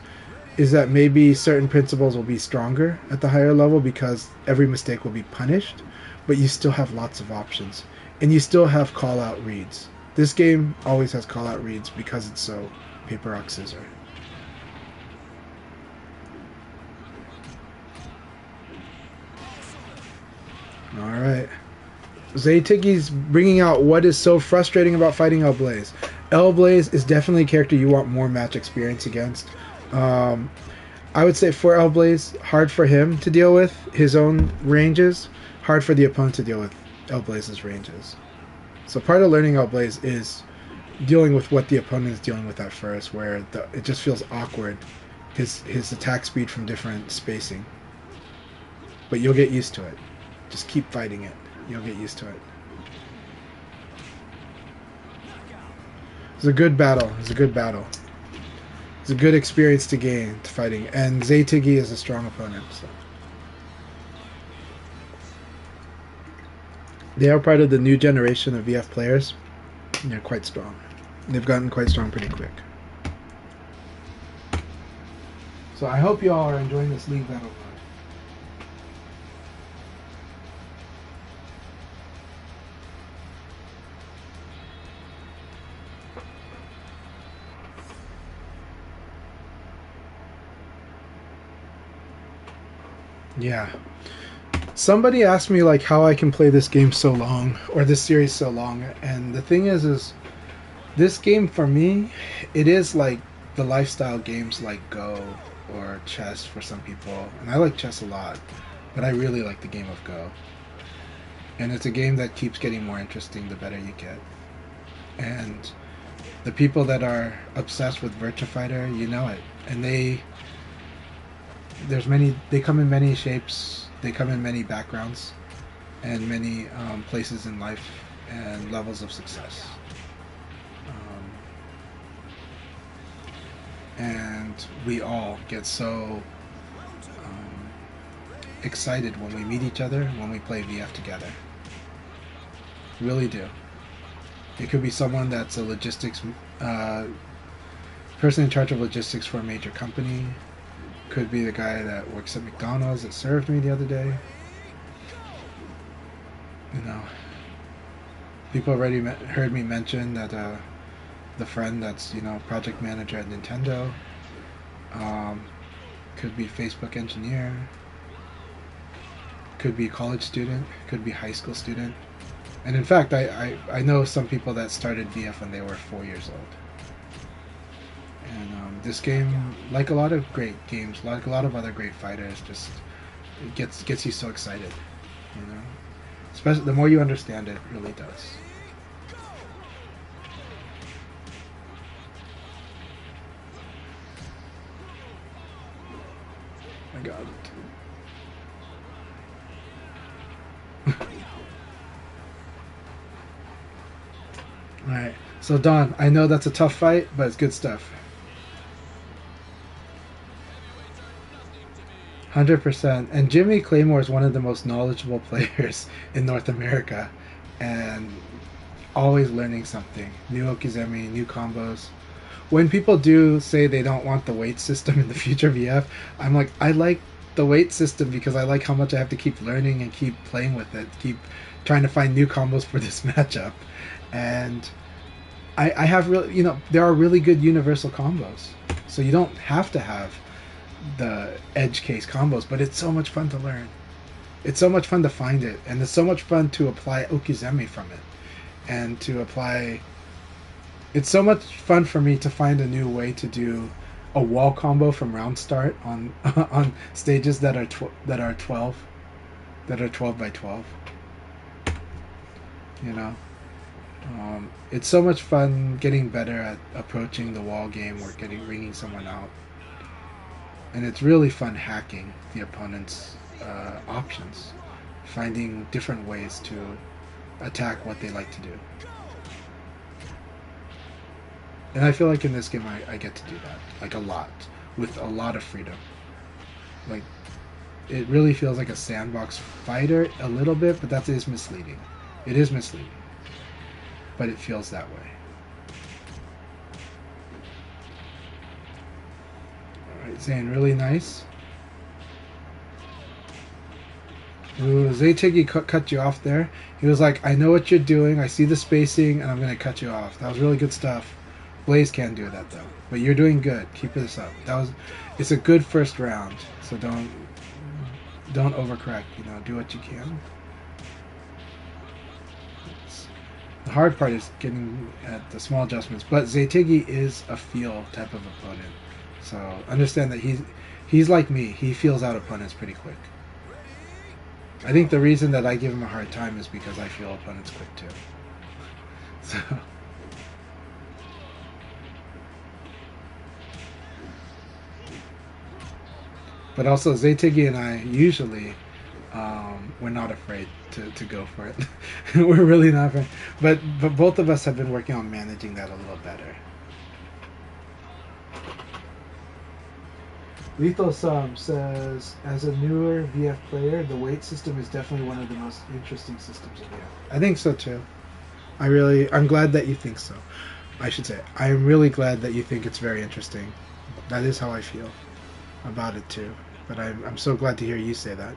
that maybe certain principles will be stronger at the higher level because every mistake will be punished, but you still have lots of options. And you still have call out reads. This game always has call out reads because it's so paper, rock, scissors. Alright. Zaytigi's bringing out what is so frustrating about fighting Elblaze. Elblaze is definitely a character you want more match experience against. I would say for Elblaze, hard for him to deal with his own ranges, hard for the opponent to deal with Elblaze's ranges. So part of learning Elblaze is dealing with what the opponent is dealing with at first, where it just feels awkward, his attack speed from different spacing. But you'll get used to it. Just keep fighting it. You'll get used to it. It's a good battle. It's a good battle. It's a good experience to gain to fighting. And Zaytigi is a strong opponent. So. They are part of the new generation of VF players. And they're quite strong. They've gotten quite strong pretty quick. So I hope you all are enjoying this league battle mode. Yeah. Somebody asked me like how I can play this game so long or this series so long, and the thing is this game for me, it is like the lifestyle games like Go or chess for some people, and I like chess a lot, but I really like the game of Go. And it's a game that keeps getting more interesting the better you get. And the people that are obsessed with Virtua Fighter, you know it. And they come in many shapes, they come in many backgrounds and many places in life and levels of success. And we all get so excited when we meet each other, when we play VF together. Really do. It could be someone that's a logistics person in charge of logistics for a major company. Could be the guy that works at McDonald's that served me the other day. You know, people already heard me mention that the friend that's, you know, project manager at Nintendo. Could be Facebook engineer. Could be college student. Could be high school student. And in fact, I know some people that started VF when they were 4 years old. And this game, like a lot of great games, like a lot of other great fighters, just it gets you so excited, you know. Especially the more you understand it, really does. My God. All right. So Don, I know that's a tough fight, but it's good stuff. 100%. And Jimmy Claymore is one of the most knowledgeable players in North America, and always learning something. New Okizeme, new combos. When people do say they don't want the weight system in the future VF, I'm like, I like the weight system because I like how much I have to keep learning and keep playing with it, keep trying to find new combos for this matchup. And I have really, you know, there are really good universal combos. So you don't have to have the edge case combos, but it's so much fun to learn. It's so much fun to find it, and it's so much fun to apply Okizeme from it, and to apply. It's so much fun for me to find a new way to do a wall combo from round start on on stages that are 12 by 12. You know, it's so much fun getting better at approaching the wall game or ringing someone out. And it's really fun hacking the opponent's options, finding different ways to attack what they like to do. And I feel like in this game I get to do that, like a lot, with a lot of freedom. Like, it really feels like a sandbox fighter a little bit, but that is misleading. It is misleading, but it feels that way. Alright, Zane, really nice. Ooh, Zaytigi cut you off there. He was like, I know what you're doing, I see the spacing, and I'm going to cut you off. That was really good stuff. Blaze can't do that, though. But you're doing good. Keep this up. It's a good first round, so don't overcorrect. You know, do what you can. The hard part is getting at the small adjustments. But Zaytigi is a feel type of opponent, so understand that he's like me. He feels out opponents pretty quick. I think the reason that I give him a hard time is because I feel opponents quick too. So. But also, Zaytigi and I usually, we're not afraid to go for it. We're really not afraid. But both of us have been working on managing that a little better. Lethal says, as a newer VF player, the weight system is definitely one of the most interesting systems in VF. I think so too. I'm glad that you think so. I should say, I'm really glad that you think it's very interesting. That is how I feel about it too. But I'm so glad to hear you say that.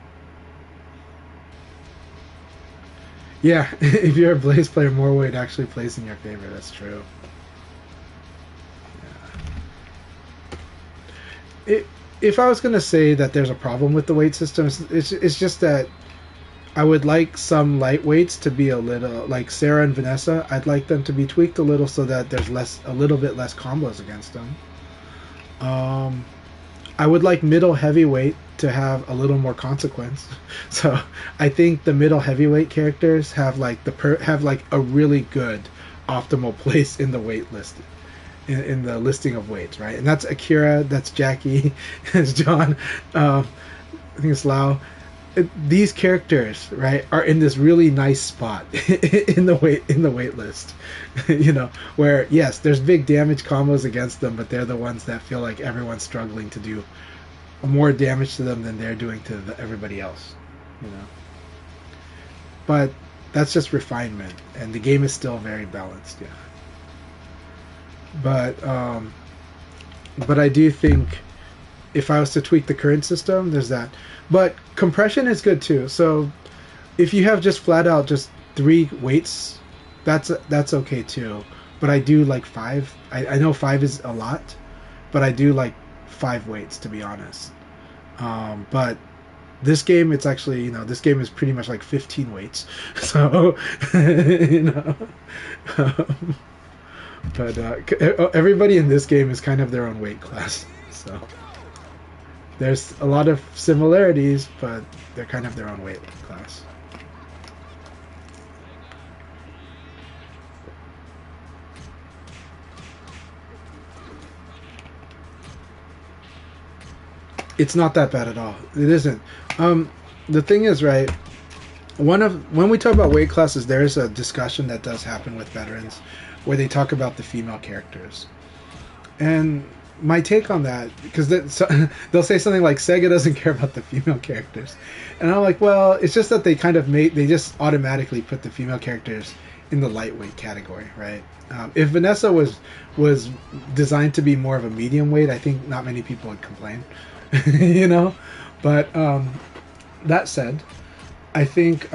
Yeah, if you're a Blaze player, more weight actually plays in your favor. That's true. Yeah. If I was going to say that there's a problem with the weight system, it's just that I would like some lightweights to be a little, like Sarah and Vanessa, I'd like them to be tweaked a little so that there's a little bit less combos against them. I would like middle heavyweight to have a little more consequence. So I think the middle heavyweight characters have like a really good optimal place in the weight list. In the listing of weights, right? And that's Akira, that's Jackie, that's John, I think it's Lau. These characters, right, are in this really nice spot in the weight list. You know, where yes, there's big damage combos against them, but they're the ones that feel like everyone's struggling to do more damage to them than they're doing to everybody else. You know, but that's just refinement, and the game is still very balanced. Yeah. But I do think if I was to tweak the current system, there's that. But compression is good too. So if you have just flat out just 3 weights, that's okay too. But I do like 5. I know 5 is a lot, but I do like 5 weights, to be honest. But this game, it's actually, you know, this game is pretty much like 15 weights. So, you know. But everybody in this game is kind of their own weight class, so there's a lot of similarities, but they're kind of their own weight class. It's not that bad at all. It isn't. The thing is, right, when we talk about weight classes, there is a discussion that does happen with veterans where they talk about the female characters. And my take on that, because they'll say something like, Sega doesn't care about the female characters. And I'm like, well, it's just that they just automatically put the female characters in the lightweight category, right? If Vanessa was designed to be more of a medium weight, I think not many people would complain, you know? But that said, I think...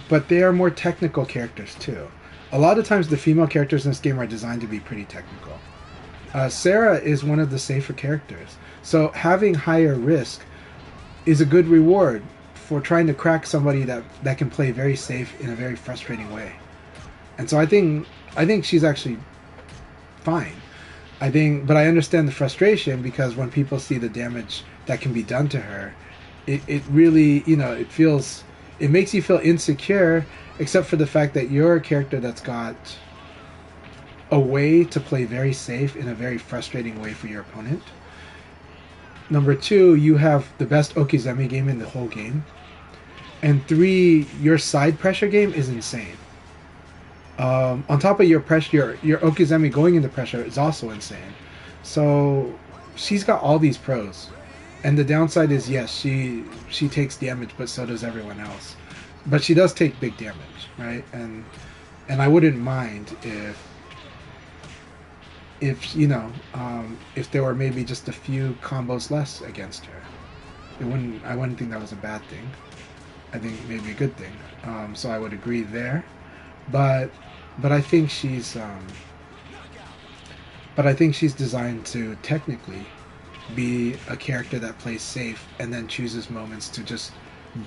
but they are more technical characters too. A lot of times the female characters in this game are designed to be pretty technical. Sarah is one of the safer characters. So having higher risk is a good reward for trying to crack somebody that can play very safe in a very frustrating way. And so I think she's actually fine. But I understand the frustration, because when people see the damage that can be done to her, it really, you know, it makes you feel insecure, except for the fact that you're a character that's got a way to play very safe in a very frustrating way for your opponent. Number 2, you have the best Okizeme game in the whole game. And 3, your side pressure game is insane. On top of your pressure, your Okizeme going into pressure is also insane. So she's got all these pros. And the downside is, yes, she takes damage, but so does everyone else. But she does take big damage, right? And I wouldn't mind if you know, if there were maybe just a few combos less against her. I wouldn't think that was a bad thing. I think maybe a good thing. So I would agree there. But I think she's designed to technically be a character that plays safe and then chooses moments to just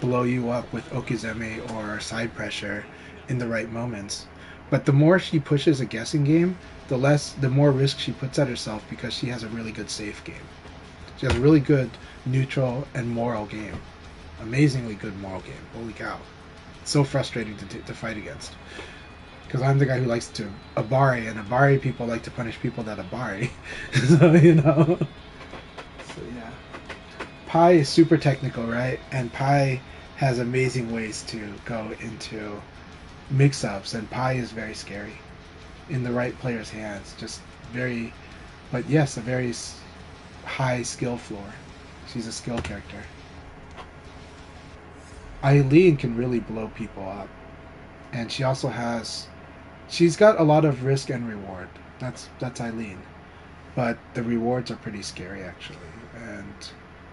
blow you up with Okizeme or side pressure in the right moments. But the more she pushes a guessing game, the more risk she puts at herself, because she has a really good safe game. She has a really good neutral and moral game. Amazingly good moral game. Holy cow. So frustrating to fight against. Because I'm the guy who likes to Abari, and Abari people like to punish people that Abari. So, you know. So, yeah. Pi is super technical, right? And Pi has amazing ways to go into mix-ups, and Pi is very scary in the right player's hands. Just very, but yes, a very high skill floor. She's a skill character. Eileen can really blow people up, and she also she's got a lot of risk and reward. That's Eileen, but the rewards are pretty scary actually. And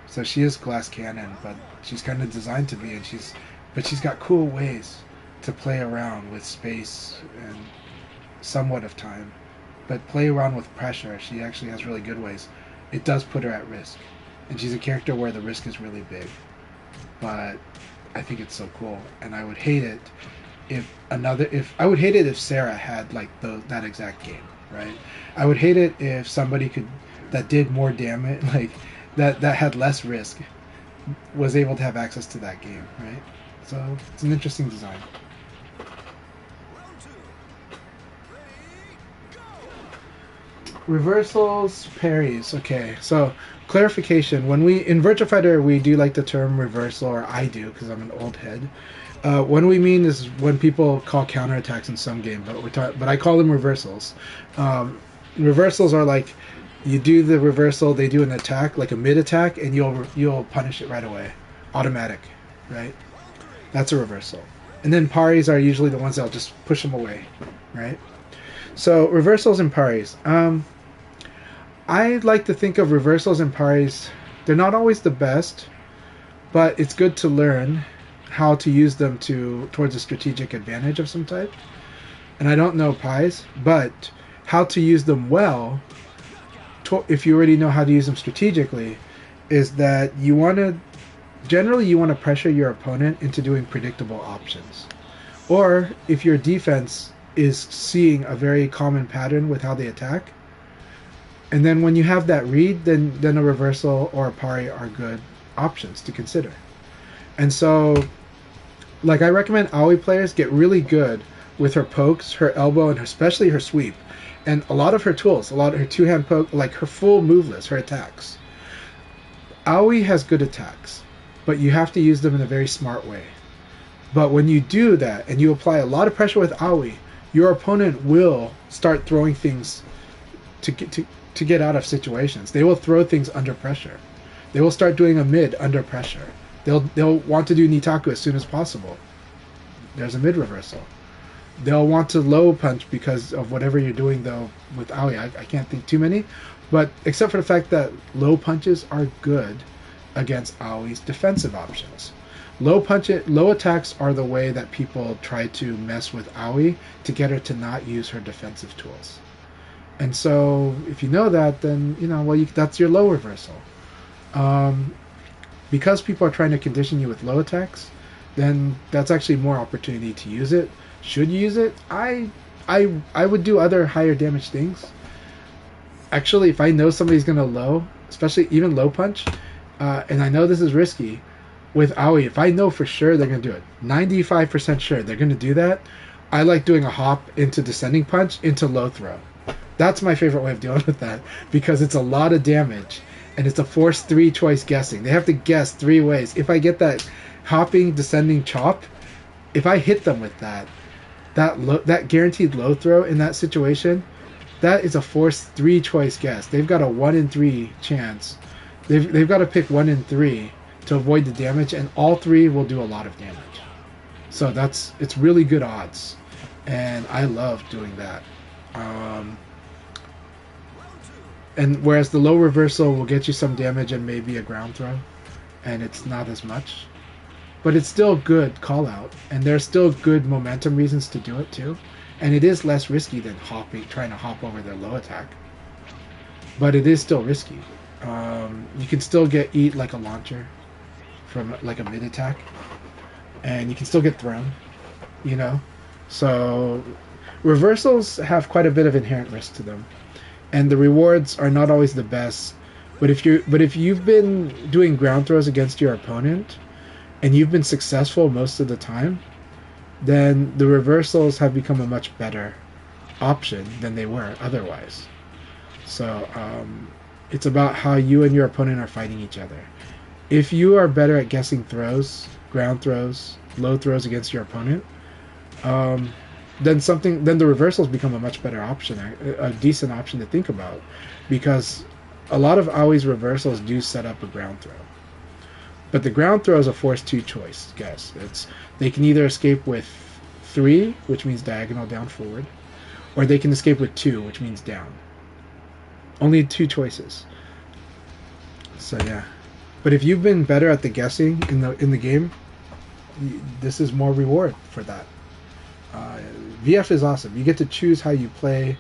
so she is glass cannon, but she's kind of designed to be, and she's got cool ways to play around with space and somewhat of time, but play around with pressure. She actually has really good ways. It does put her at risk, and she's a character where the risk is really big, but I think it's so cool. And I would hate it if Sarah had like that exact game, right? I would hate it if somebody that did more damage, like that had less risk, was able to have access to that game, right? So it's an interesting design. Reversals, parries. Okay, so clarification. In Virtua Fighter, we do like the term reversal, or I do because I'm an old head. What we mean is when people call counterattacks in some game, but I call them reversals. Reversals are like, you do the reversal, they do an attack, like a mid attack, and you'll punish it right away, automatic, right? That's a reversal. And then parries are usually the ones that'll just push them away, right? So reversals and parries. I like to think of reversals and parries. They're not always the best, but it's good to learn how to use them towards a strategic advantage of some type. And I don't know pies, but how to use them well, if you already know how to use them strategically, is that you want to pressure your opponent into doing predictable options. Or if your defense is seeing a very common pattern with how they attack, and then when you have that read, then a reversal or a parry are good options to consider. And so, like, I recommend Aoi players get really good with her pokes, her elbow, and especially her sweep. And a lot of her tools, a lot of her two-hand poke, like her full move list, her attacks. Aoi has good attacks, but you have to use them in a very smart way. But when you do that, and you apply a lot of pressure with Aoi, your opponent will start throwing things to get out of situations. They will throw things under pressure. They will start doing a mid under pressure. They'll want to do Nitaku as soon as possible. There's a mid reversal. They'll want to low punch because of whatever you're doing though with Aoi. I can't think too many, but except for the fact that low punches are good against Aoi's defensive options. Low attacks are the way that people try to mess with Aoi to get her to not use her defensive tools. And so, if you know that, then that's your low reversal. Because people are trying to condition you with low attacks, then that's actually more opportunity to use it. Should you use it? I would do other higher damage things. Actually, if I know somebody's gonna low, especially even low punch, and I know this is risky, with Aoi, if I know for sure they're gonna do it, 95% sure they're gonna do that, I like doing a hop into descending punch into low throw. That's my favorite way of dealing with that, because it's a lot of damage, and it's a forced 3-choice guessing. They have to guess 3 ways. If I get that hopping descending chop, if I hit them with that guaranteed low throw in that situation, that is a forced 3-choice guess. They've got a 1 in 3 chance. They've got to pick 1 in 3 to avoid the damage, and all 3 will do a lot of damage. So it's really good odds, and I love doing that. And whereas the low reversal will get you some damage and maybe a ground throw, and it's not as much, but it's still good call out, and there's still good momentum reasons to do it too, and it is less risky than trying to hop over their low attack, but it is still risky. You can still eat like a launcher from like a mid attack, and you can still get thrown, you know. So reversals have quite a bit of inherent risk to them, and the rewards are not always the best. But if you've been doing ground throws against your opponent and you've been successful most of the time, then the reversals have become a much better option than they were otherwise. So it's about how you and your opponent are fighting each other. If you are better at guessing throws, ground throws, low throws against your opponent, then the reversals become a much better option, a decent option to think about, because a lot of Aoi's reversals do set up a ground throw. But the ground throw is a forced 2-choice guess. They can either escape with 3, which means diagonal down forward, or they can escape with 2, which means down. Only 2 choices. So yeah. But if you've been better at the guessing in the game, this is more reward for that. VF is awesome. You get to choose how you play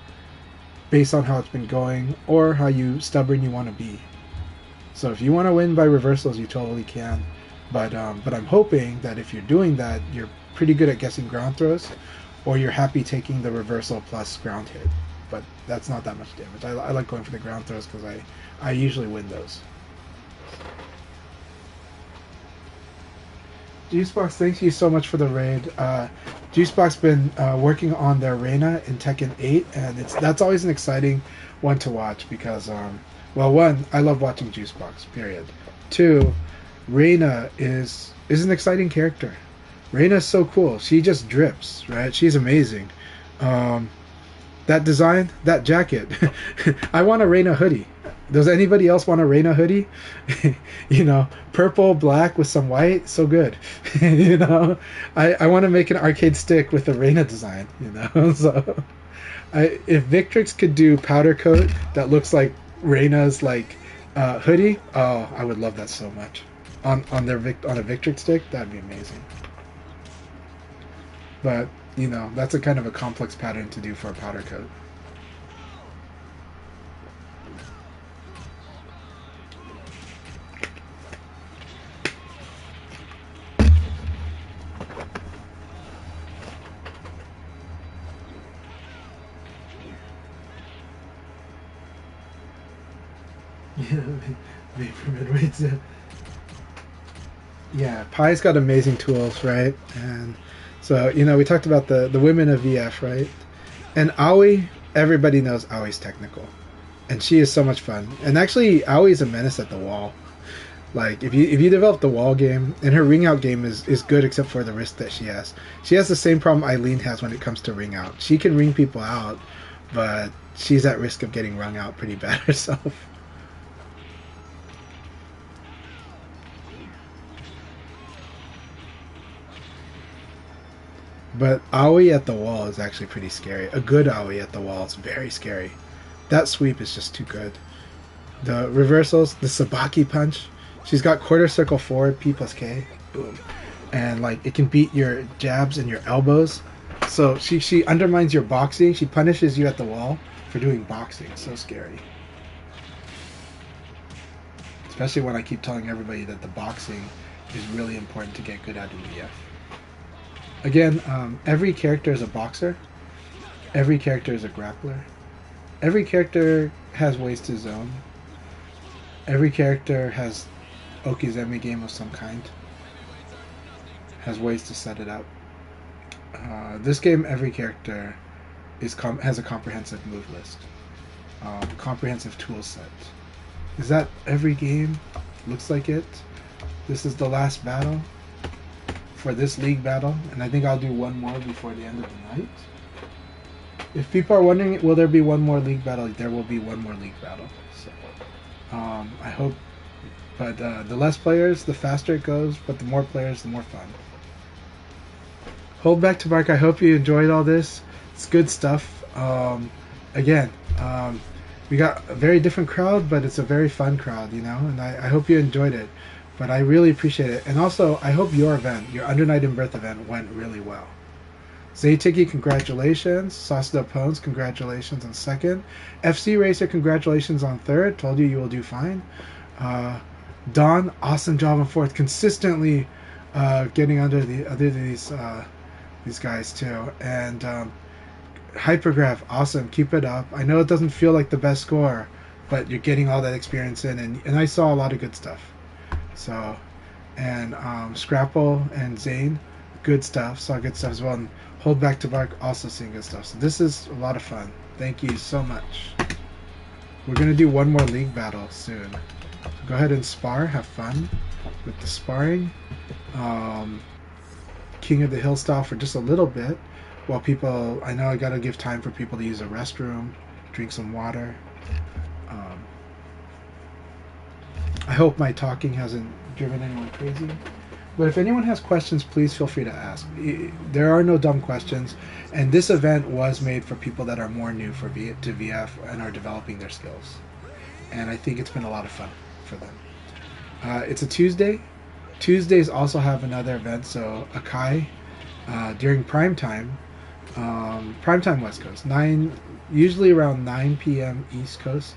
based on how it's been going, or how stubborn you want to be. So if you want to win by reversals, you totally can. But I'm hoping that if you're doing that, you're pretty good at guessing ground throws, or you're happy taking the reversal plus ground hit. But that's not that much damage. I like going for the ground throws because I usually win those. Juicebox, thank you so much for the raid. Juicebox been working on their Reina in Tekken 8, and that's always an exciting one to watch because, well, one, I love watching Juicebox, period. 2, Reina is an exciting character. Reina's so cool. She just drips, right? She's amazing. That design, that jacket. I want a Reina hoodie. Does anybody else want a Reina hoodie? You know, purple, black with some white, so good. You know, I want to make an arcade stick with the Reina design. You know, so if Victrix could do powder coat that looks like Reina's like hoodie, oh, I would love that so much. On a Victrix stick, that'd be amazing. But you know, that's a kind of a complex pattern to do for a powder coat. Yeah, vapor midweights. Yeah. Yeah, Pi's got amazing tools, right? And so, you know, we talked about the women of VF, right? And Aoi, everybody knows Aoi's technical. And she is so much fun. And actually, Aoi's a menace at the wall. Like, if you develop the wall game, and her ring out game is good except for the risk that she has. She has the same problem Eileen has when it comes to ring out. She can ring people out, but she's at risk of getting rung out pretty bad herself. But Aoi at the wall is actually pretty scary. A good Aoi at the wall is very scary. That sweep is just too good. The reversals, the Sabaki punch. She's got quarter circle forward, P plus K. Boom. And like it can beat your jabs and your elbows. So she undermines your boxing. She punishes you at the wall for doing boxing. So scary. Especially when I keep telling everybody that the boxing is really important to get good at in VF. Again, every character is a boxer. Every character is a grappler. Every character has ways to zone. Every character has Okizeme game of some kind. Has ways to set it up. This game, every character has a comprehensive move list. Comprehensive tool set. Is that every game? Looks like it. This is the last battle for this league battle, and I think I'll do one more before the end of the night. If people are wondering, will there be one more league battle? There will be one more league battle. So, I hope. But the less players, the faster it goes. But the more players, the more fun. Hold back to Mark. I hope you enjoyed all this. It's good stuff. Again, we got a very different crowd, but it's a very fun crowd, you know. And I hope you enjoyed it. But I really appreciate it. And also, I hope your event, your Under Night in Birth event, went really well. Zaytiki, congratulations. Sauced Pones, congratulations on second. FC Racer, congratulations on third. Told you will do fine. Don, awesome job on fourth. Consistently getting under these guys too. And Hypergraph, awesome. Keep it up. I know it doesn't feel like the best score, but you're getting all that experience in, and I saw a lot of good stuff. So, and Scrapple and Zane, good stuff. Saw good stuff as well. And Hold Back to Bark, also seeing good stuff. So this is a lot of fun. Thank you so much. We're gonna do one more league battle soon. So go ahead and spar. Have fun with the sparring. King of the Hill style for just a little bit, while people. I know I gotta give time for people to use a restroom, drink some water. I hope my talking hasn't driven anyone crazy. But if anyone has questions, please feel free to ask. There are no dumb questions, and this event was made for people that are more new to VF and are developing their skills. And I think it's been a lot of fun for them. It's a Tuesday. Tuesdays also have another event, so Akai, during prime time West Coast, usually around 9 p.m. East Coast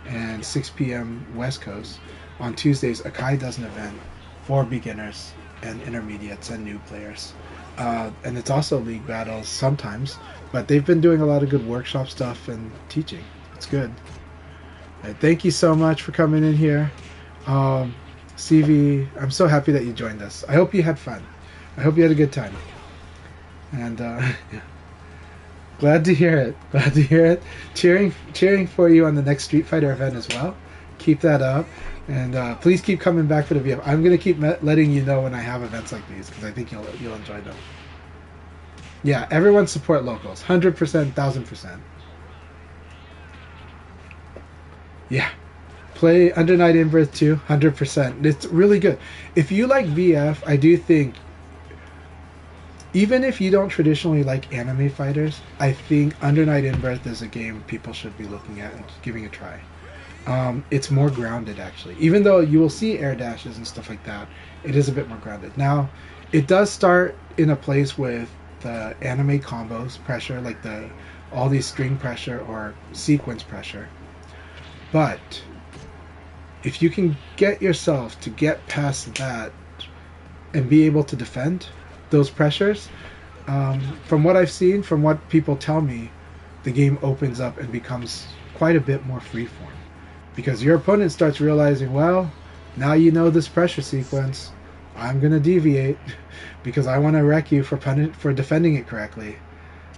and 6 p.m. West Coast. On Tuesdays, Akai does an event for beginners and intermediates and new players. And it's also league battles sometimes, but they've been doing a lot of good workshop stuff and teaching. It's good. Thank you so much for coming in here. CV, I'm so happy that you joined us. I hope you had fun. I hope you had a good time. And yeah. Glad to hear it. Glad to hear it. Cheering for you on the next Street Fighter event as well. Keep that up. And please keep coming back for the VF. I'm going to keep letting you know when I have events like these, because I think you'll enjoy them. Yeah, everyone support locals. 100%, 1000%. Yeah. Play Under Night in Birth 2, 100%. It's really good. If you like VF, I do think, even if you don't traditionally like anime fighters, I think Under Night in Birth is a game people should be looking at and giving a try. It's more grounded, actually. Even though you will see air dashes and stuff like that, it is a bit more grounded. Now, it does start in a place with the anime combos pressure, like all these string pressure or sequence pressure. But if you can get yourself to get past that and be able to defend those pressures, from what I've seen, from what people tell me, the game opens up and becomes quite a bit more freeform. Because your opponent starts realizing, well, now you know this pressure sequence, I'm going to deviate because I want to wreck you for defending it correctly.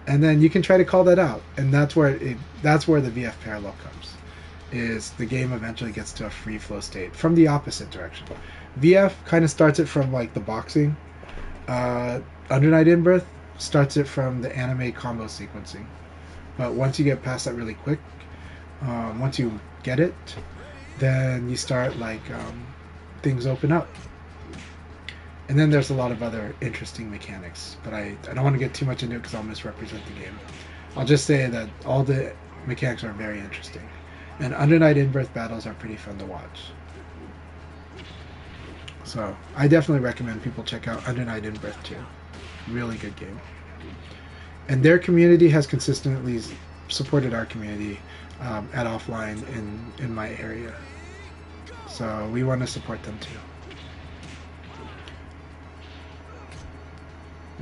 And then you can try to call that out. And that's where the VF parallel comes. Is the game eventually gets to a free flow state from the opposite direction. VF kind of starts it from like the boxing. Under Night in Birth starts it from the anime combo sequencing. But once you get past that really quick, once you get it, then you start like things open up. And then there's a lot of other interesting mechanics, but I don't want to get too much into it because I'll misrepresent the game. I'll just say that all the mechanics are very interesting. And Under Night in Birth battles are pretty fun to watch. So I definitely recommend people check out Under Night in Birth 2. Really good game. And their community has consistently supported our community at offline in my area. So we want to support them too.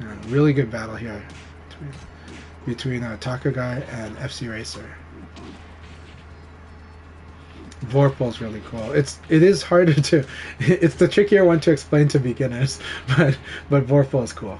Yeah, really good battle here between Takagai and FC Racer. Vorpal's really cool. It is harder to, it's the trickier one to explain to beginners, but Vorpal is cool.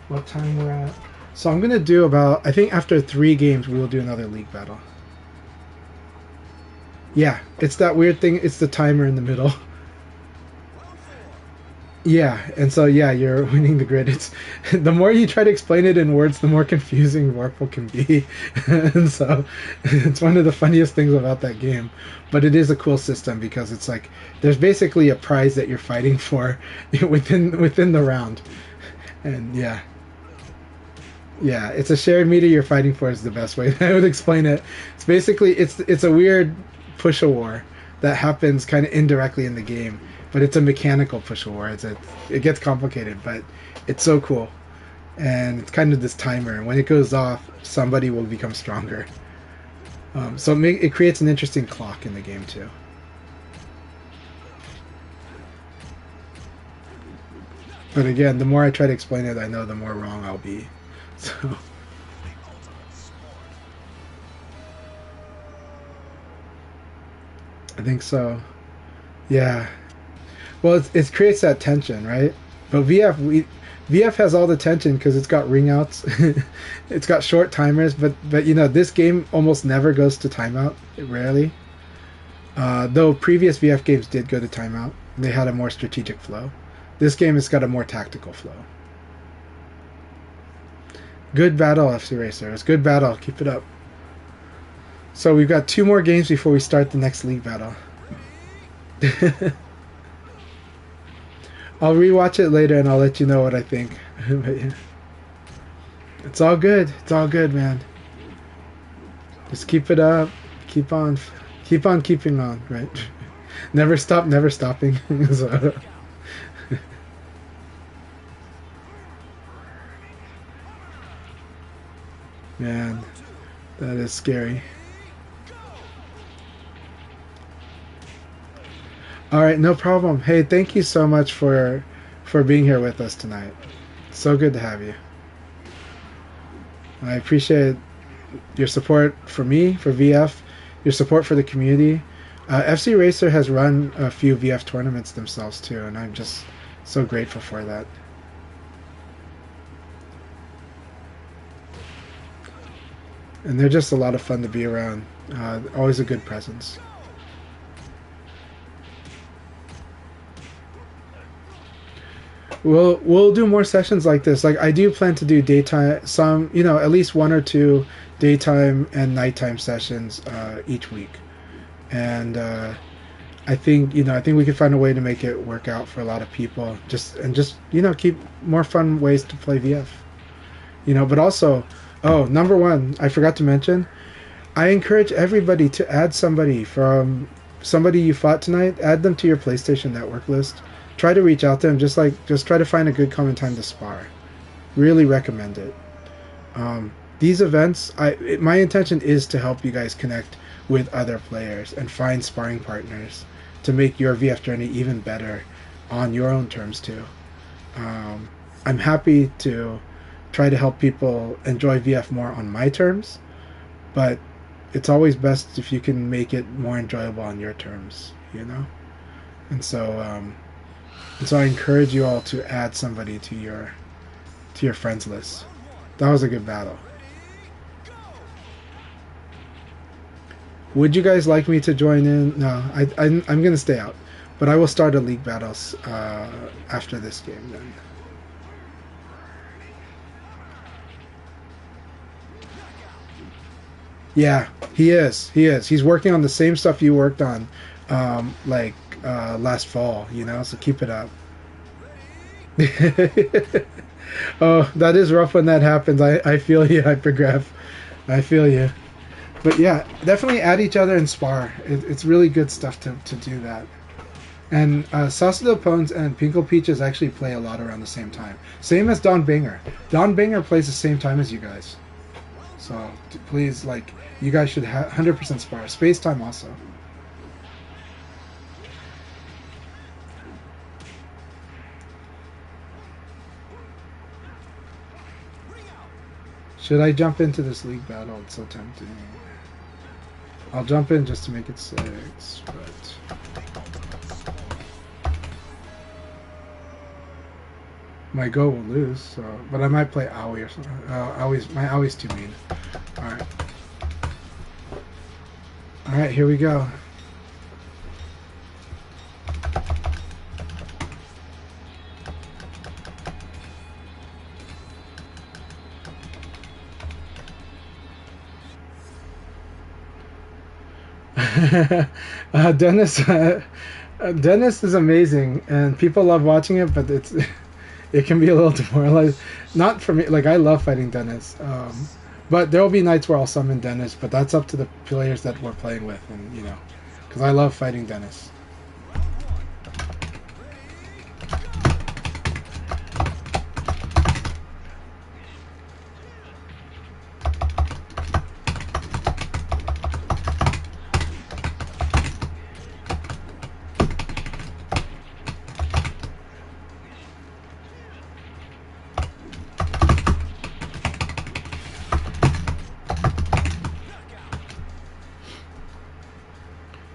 what time we're at. So I'm gonna do about, I think after 3 games we will do another league battle. Yeah, it's that weird thing. It's the timer in the middle. Yeah, and so yeah, you're winning the grid. It's the more you try to explain it in words, the more confusing Warple can be, and so it's one of the funniest things about that game. But it is a cool system because it's like there's basically a prize that you're fighting for within the round, and yeah, it's a shared meter you're fighting for is the best way I would explain it. It's basically it's a weird push a war that happens kind of indirectly in the game, but it's a mechanical push a war. It gets complicated, but it's so cool, and it's kind of this timer. And when it goes off, somebody will become stronger. So it creates an interesting clock in the game too. But again, the more I try to explain it, I know the more wrong I'll be. So. I think so. Yeah. Well, it creates that tension, right? But VF has all the tension because it's got ring outs, it's got short timers. But you know this game almost never goes to timeout. Rarely. Though previous VF games did go to timeout. They had a more strategic flow. This game has got a more tactical flow. Good battle, FC Racer. It's good battle. Keep it up. So we've got 2 more games before we start the next league battle. I'll rewatch it later and I'll let you know what I think. But yeah. It's all good. It's all good, man. Just keep it up. Keep on keeping on, right? Never stop, never stopping. So. Man, that is scary. All right, no problem. Hey, thank you so much for being here with us tonight. So good to have you. I appreciate your support for me, for VF, your support for the community. FC Racer has run a few VF tournaments themselves too, and I'm just so grateful for that. And they're just a lot of fun to be around. Always a good presence. We'll do more sessions like this. Like I do plan to do daytime, some at least 1 or 2 daytime and nighttime sessions each week, and I think we can find a way to make it work out for a lot of people. Just keep more fun ways to play VF. But also, number 1, I forgot to mention, I encourage everybody to add somebody you fought tonight. Add them to your PlayStation Network list. Try to reach out to them. Just try to find a good common time to spar. Really recommend it. These events, my intention is to help you guys connect with other players and find sparring partners to make your VF journey even better on your own terms too. I'm happy to try to help people enjoy VF more on my terms, but it's always best if you can make it more enjoyable on your terms, And so I encourage you all to add somebody to your friends list. That was a good battle. Would you guys like me to join in? No, I'm going to stay out. But I will start a league battles after this game then. Yeah, he is. He's working on the same stuff you worked on, last fall, so keep it up. Oh, that is rough when that happens. I feel you, Hypergraph. I feel you. But yeah, definitely add each other and spar. It's really good stuff to do that. And Saucedo Pones and Pinkle Peaches actually play a lot around the same time. Same as Don Banger. Don Banger plays the same time as you guys. So please, you guys should 100% spar. Space Time also. Should I jump into this league battle? It's so tempting. I'll jump in just to make it 6, but... my Go will lose. So, but I might play Aoi or something. My Aoi's too mean. All right. All right, here we go. Dennis, Dennis is amazing, and people love watching it, but it can be a little demoralizing. Not for me. Like I love fighting Dennis, but there will be nights where I'll summon Dennis, but that's up to the players that we're playing with, and you know, because I love fighting Dennis.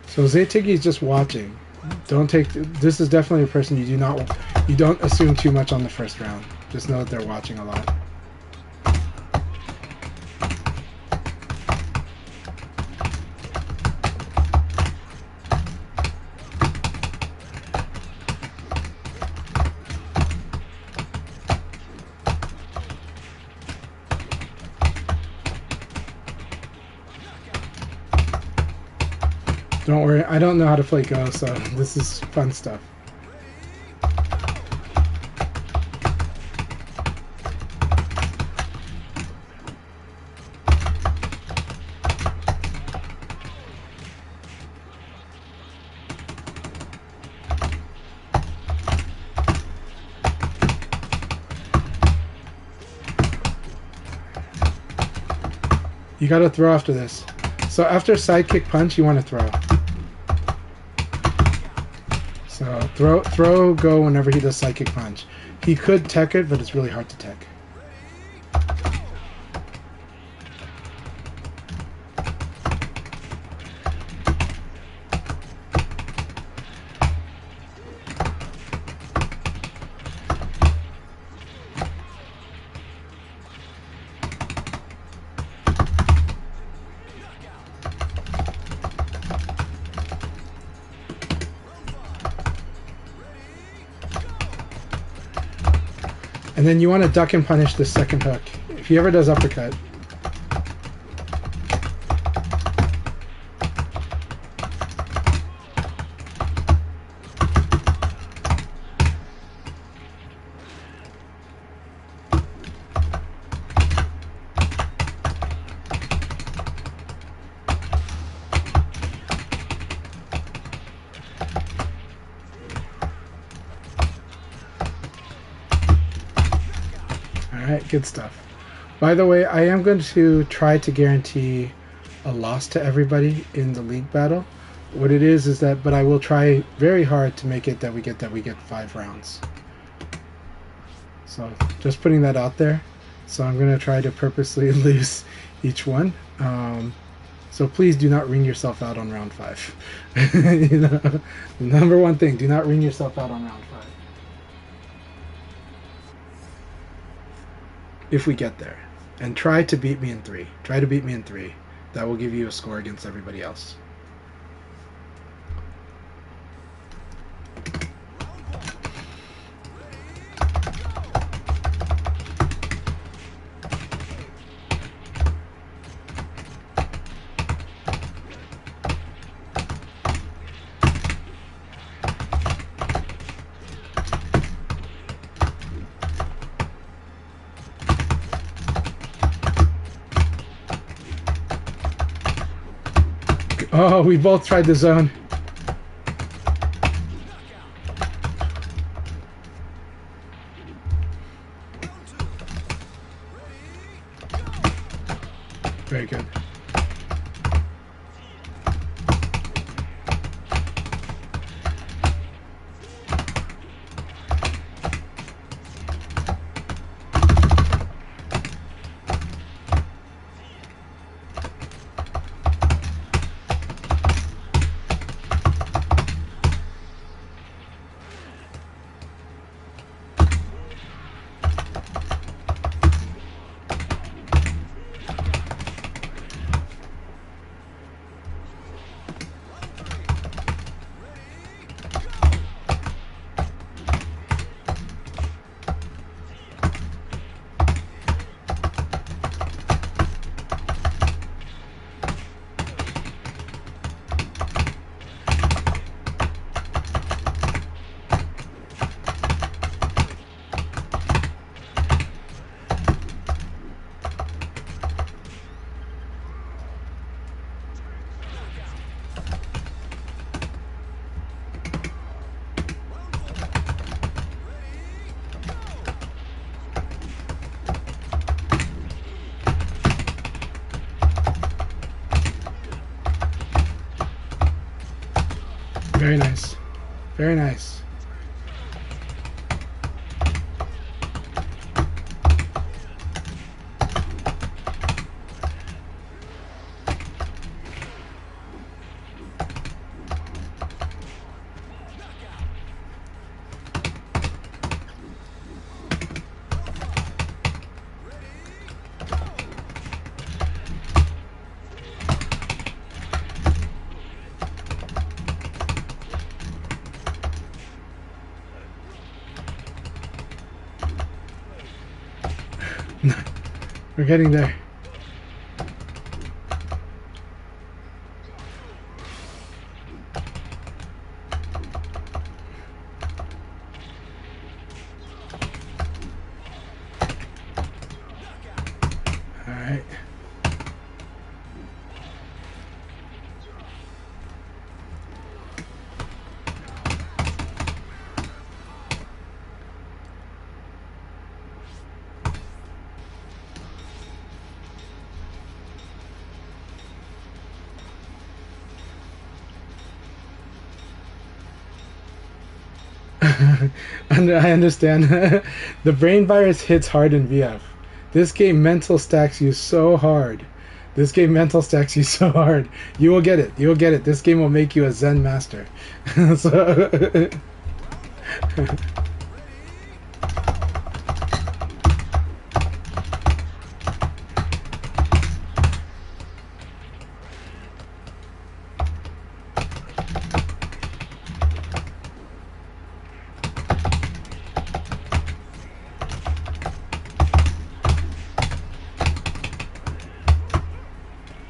So Zaytigi is just watching. Don't take. This is definitely a person you don't assume too much on the first round. Just know that they're watching a lot. Don't worry, I don't know how to play Go, so this is fun stuff. You gotta throw after this. So after sidekick punch, you want to throw. So throw Go whenever he does sidekick punch. He could tech it, but it's really hard to tech. And then you want to duck and punish the second hook. If he ever does uppercut. Alright, good stuff. By the way, I am going to try to guarantee a loss to everybody in the league battle. What it is that, but I will try very hard to make it that we get 5 rounds. So, just putting that out there. So I'm going to try to purposely lose each one. So please do not ring yourself out on round 5. You know, the number one thing, do not ring yourself out on round 5. If we get there. And try to beat me in 3. Try to beat me in 3. That will give you a score against everybody else. Oh, we both tried the zone. Very good. Very nice. Very nice. We're getting there. All right. I understand. The brain virus hits hard in VF. This game mental stacks you so hard. This game mental stacks you so hard. You will get it. You will get it. This game will make you a Zen master. So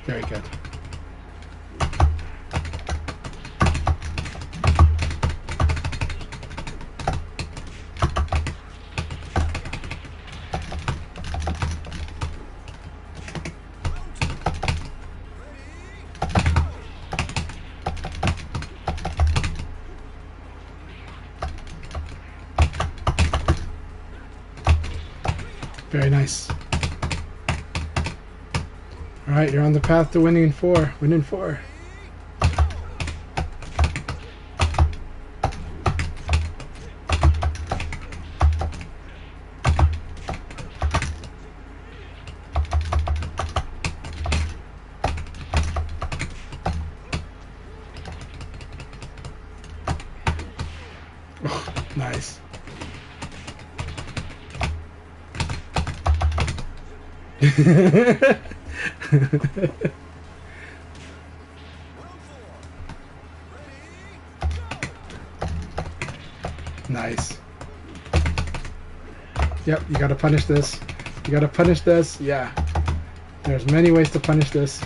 very good. Very nice. All right, you're on the path to winning 4. Winning 4. Oh, nice. Nice. Yep, you gotta punish this. You gotta punish this. Yeah. There's many ways to punish this.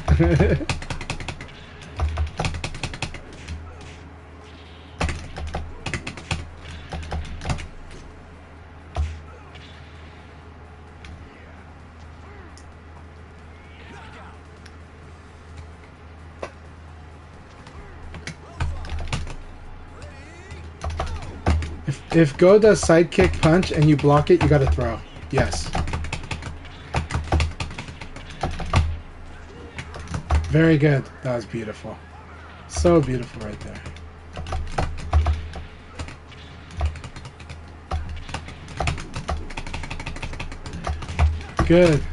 If Go does sidekick punch and you block it, you gotta throw. Yes. Very good. That was beautiful. So beautiful right there. Good.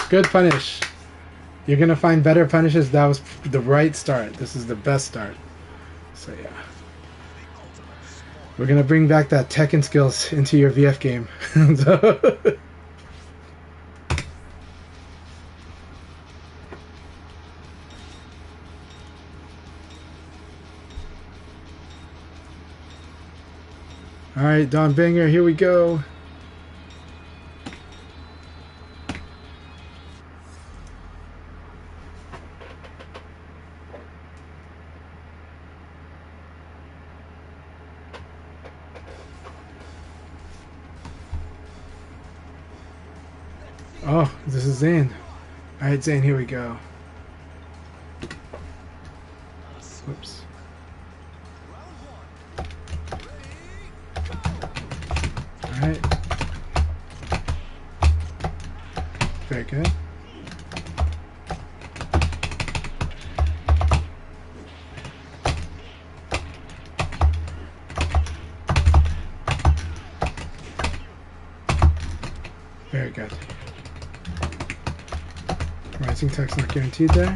Good punish. You're gonna find better punishes. That was the right start. This is the best start. So yeah. We're gonna bring back that Tekken skills into your VF game. So Alright, Don Banger, here we go. Oh, this is Zane. Alright, Zane, here we go. Whoops. Alright. Very good. Very good. Rising tech's not guaranteed there.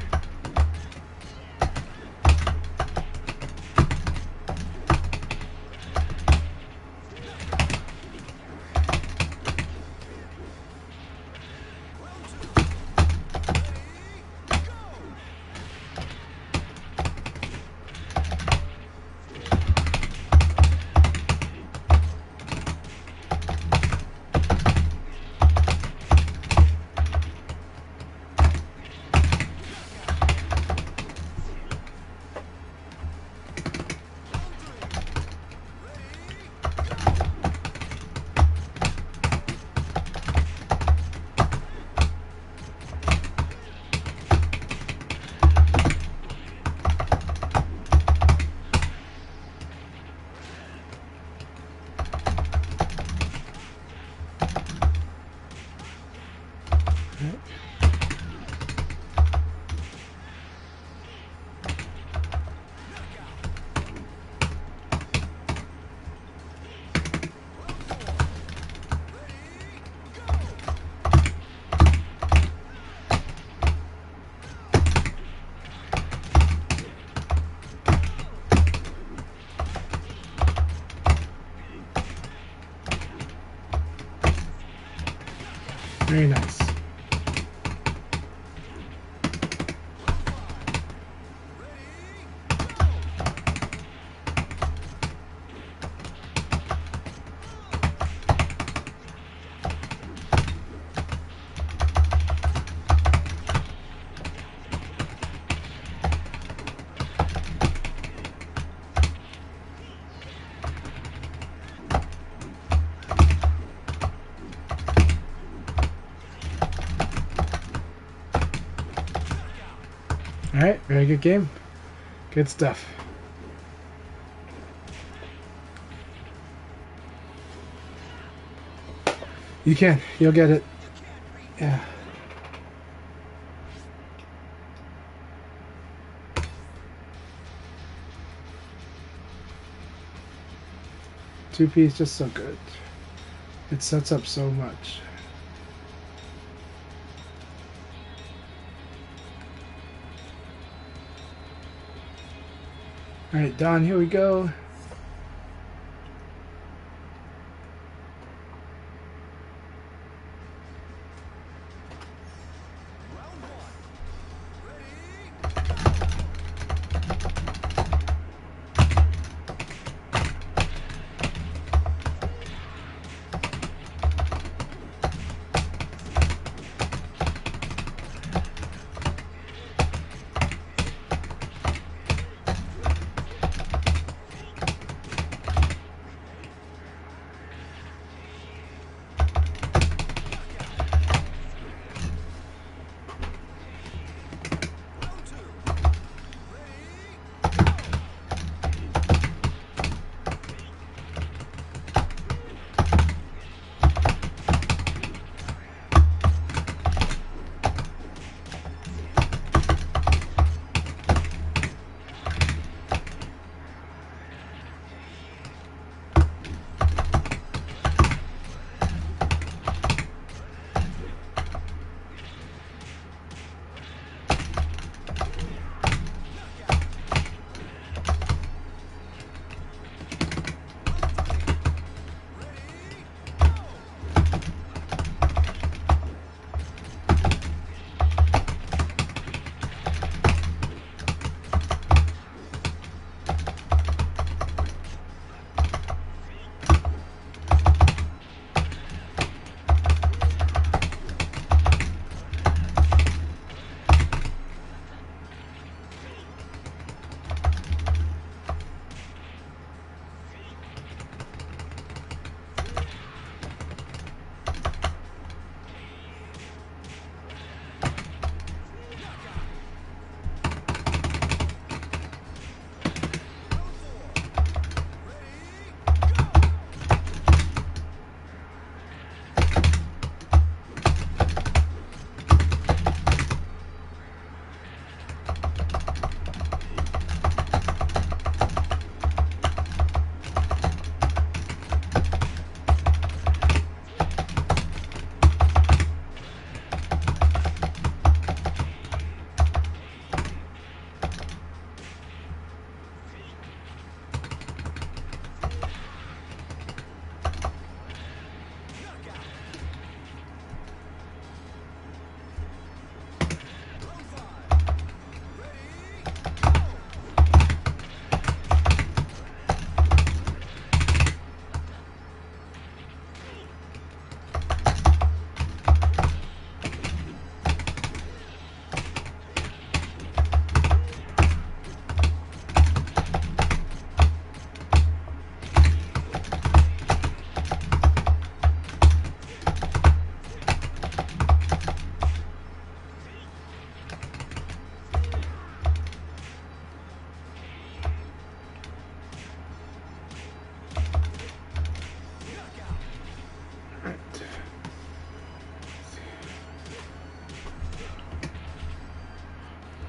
Very nice. Alright, very good game. Good stuff. You can. You'll get it. Yeah. Two-piece just so good. It sets up so much. Alright, Don, here we go.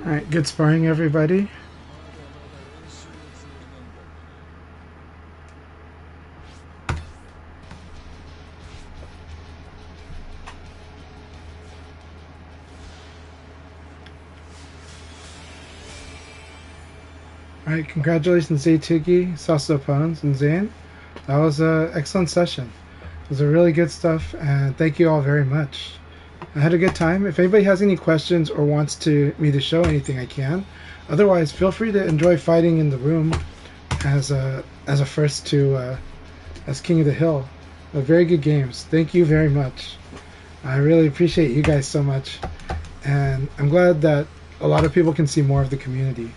Alright, good sparring, everybody. Alright, congratulations, Zaytigi, Sasopones, and Zane. That was an excellent session. It was a really good stuff, and thank you all very much. I had a good time. If anybody has any questions or wants me to show anything, I can. Otherwise, feel free to enjoy fighting in the room as a first to as King of the Hill. Very good games. Thank you very much. I really appreciate you guys so much, and I'm glad that a lot of people can see more of the community.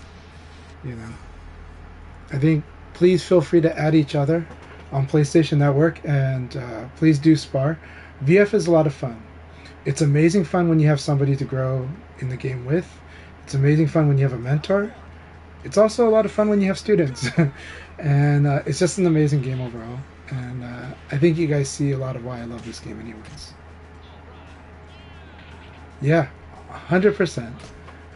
You know, I think please feel free to add each other on PlayStation Network, and please do spar. VF is a lot of fun. It's amazing fun when you have somebody to grow in the game with. It's amazing fun when you have a mentor. It's also a lot of fun when you have students. And it's just an amazing game overall. And I think you guys see a lot of why I love this game anyways. Yeah, 100%.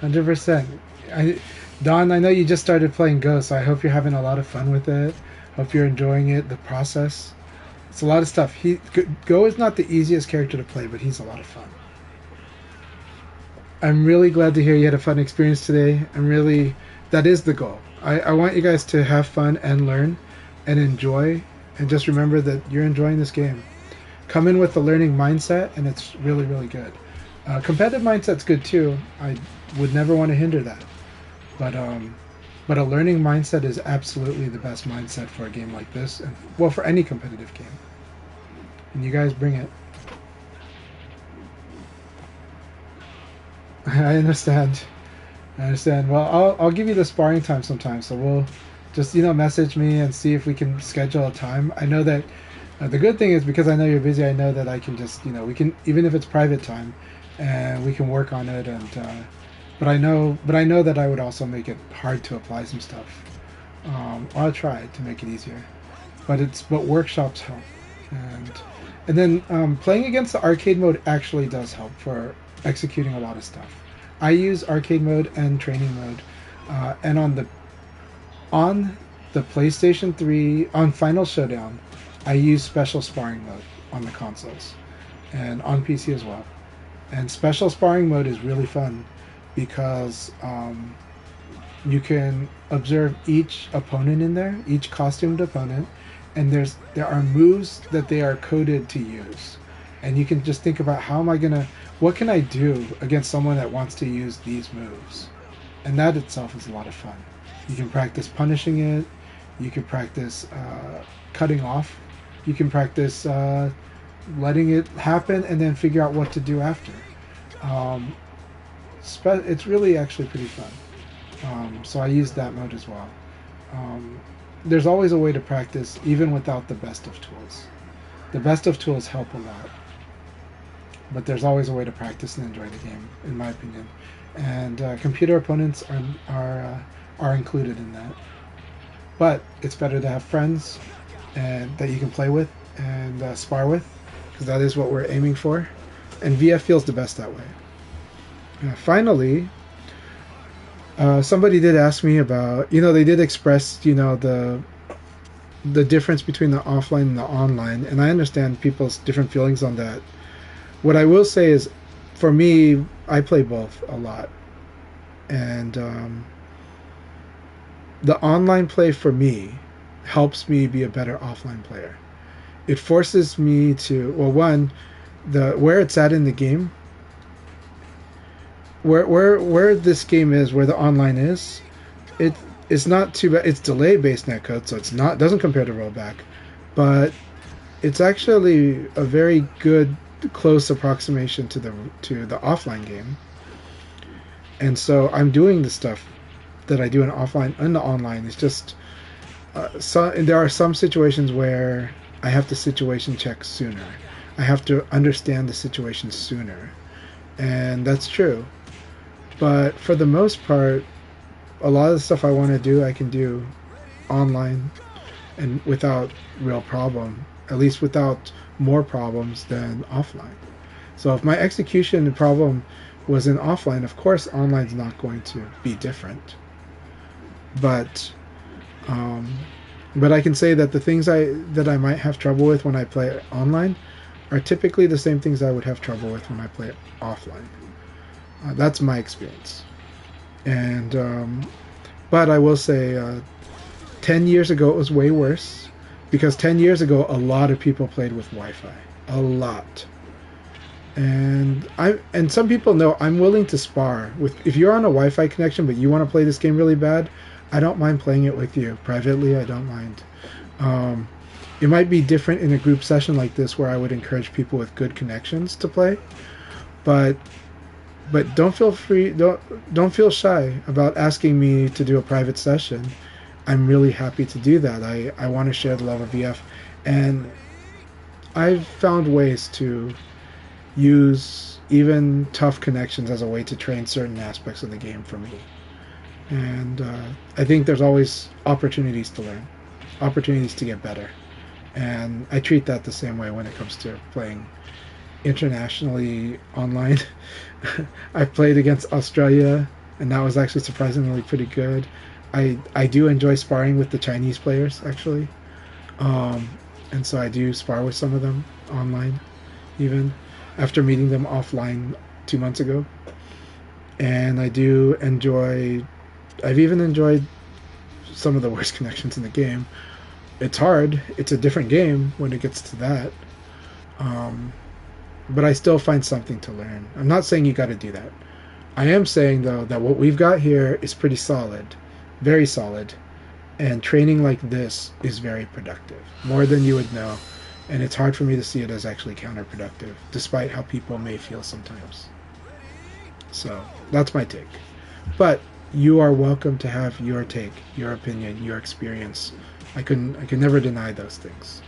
100%. Don, I know you just started playing Go, so I hope you're having a lot of fun with it. Hope you're enjoying it, the process. It's a lot of stuff. Go is not the easiest character to play, but he's a lot of fun. I'm really glad to hear you had a fun experience today. That is the goal. I want you guys to have fun and learn and enjoy, and just remember that you're enjoying this game. Come in with a learning mindset, and it's really, really good. Competitive mindset's good too. I would never want to hinder that. But a learning mindset is absolutely the best mindset for a game like this, and well, for any competitive game. And you guys bring it. I understand. Well, I'll give you the sparring time sometime. So we'll just message me and see if we can schedule a time. I know that the good thing is, because I know you're busy, I know that I can just we can, even if it's private time, and we can work on it. And but I know that I would also make it hard to apply some stuff. I'll try to make it easier, but workshops help, and then playing against the arcade mode actually does help for executing a lot of stuff. I use arcade mode and training mode, and on the PlayStation 3 on Final Showdown, I use special sparring mode on the consoles, and on PC as well. And special sparring mode is really fun, because you can observe each opponent in there, each costumed opponent, and there are moves that they are coded to use, and you can just think about what can I do against someone that wants to use these moves, and that itself is a lot of fun. You can practice punishing it, you can practice cutting off, you can practice letting it happen and then figure out what to do after. It's really actually pretty fun. So I use that mode as well. There's always a way to practice even without the best of tools. The best of tools help a lot, but there's always a way to practice and enjoy the game, in my opinion. And computer opponents are included in that. But it's better to have friends and that you can play with and spar with, because that is what we're aiming for. And VF feels the best that way. Finally, somebody did ask me about, they did express, the difference between the offline and the online, and I understand people's different feelings on that. What I will say is, for me, I play both a lot, and the online play for me helps me be a better offline player. It forces me to, well, one, where it's at in the game, where this game is, where the online is, it's not too bad. It's delay based netcode, so doesn't compare to rollback, but it's actually a very good close approximation to the offline game. And so I'm doing the stuff that I do in offline and the online. It's just there are some situations where I have to situation check sooner. I have to understand the situation sooner, and that's true. But for the most part, a lot of the stuff I want to do, I can do online and without real problem, at least without more problems than offline. So if my execution problem was in offline. Of course, online's not going to be different, but um, but I can say that the things that I might have trouble with when I play online are typically the same things I would have trouble with when I play offline. That's my experience. And but I will say, 10 years ago it was way worse, because 10 years ago a lot of people played with Wi-Fi, a lot. And some people know I'm willing to spar with, if you're on a Wi-Fi connection but you want to play this game really bad, I don't mind playing it with you privately. I don't mind. It might be different in a group session like this where I would encourage people with good connections to play, but don't feel shy about asking me to do a private session. I'm really happy to do that. I want to share the love of VF, and I've found ways to use even tough connections as a way to train certain aspects of the game for me. And I think there's always opportunities to learn, opportunities to get better, and I treat that the same way when it comes to playing internationally online. I've played against Australia, and that was actually surprisingly pretty good. I do enjoy sparring with the Chinese players, actually, and so I do spar with some of them online, even after meeting them offline 2 months ago. And I've even enjoyed some of the worst connections in the game. It's hard. It's a different game when it gets to that. But I still find something to learn. I'm not saying you got to do that. I am saying, though, that what we've got here is pretty solid, very solid, and training like this is very productive, more than you would know, and it's hard for me to see it as actually counterproductive, despite how people may feel sometimes. So that's my take. But you are welcome to have your take, your opinion, your experience. I can never deny those things.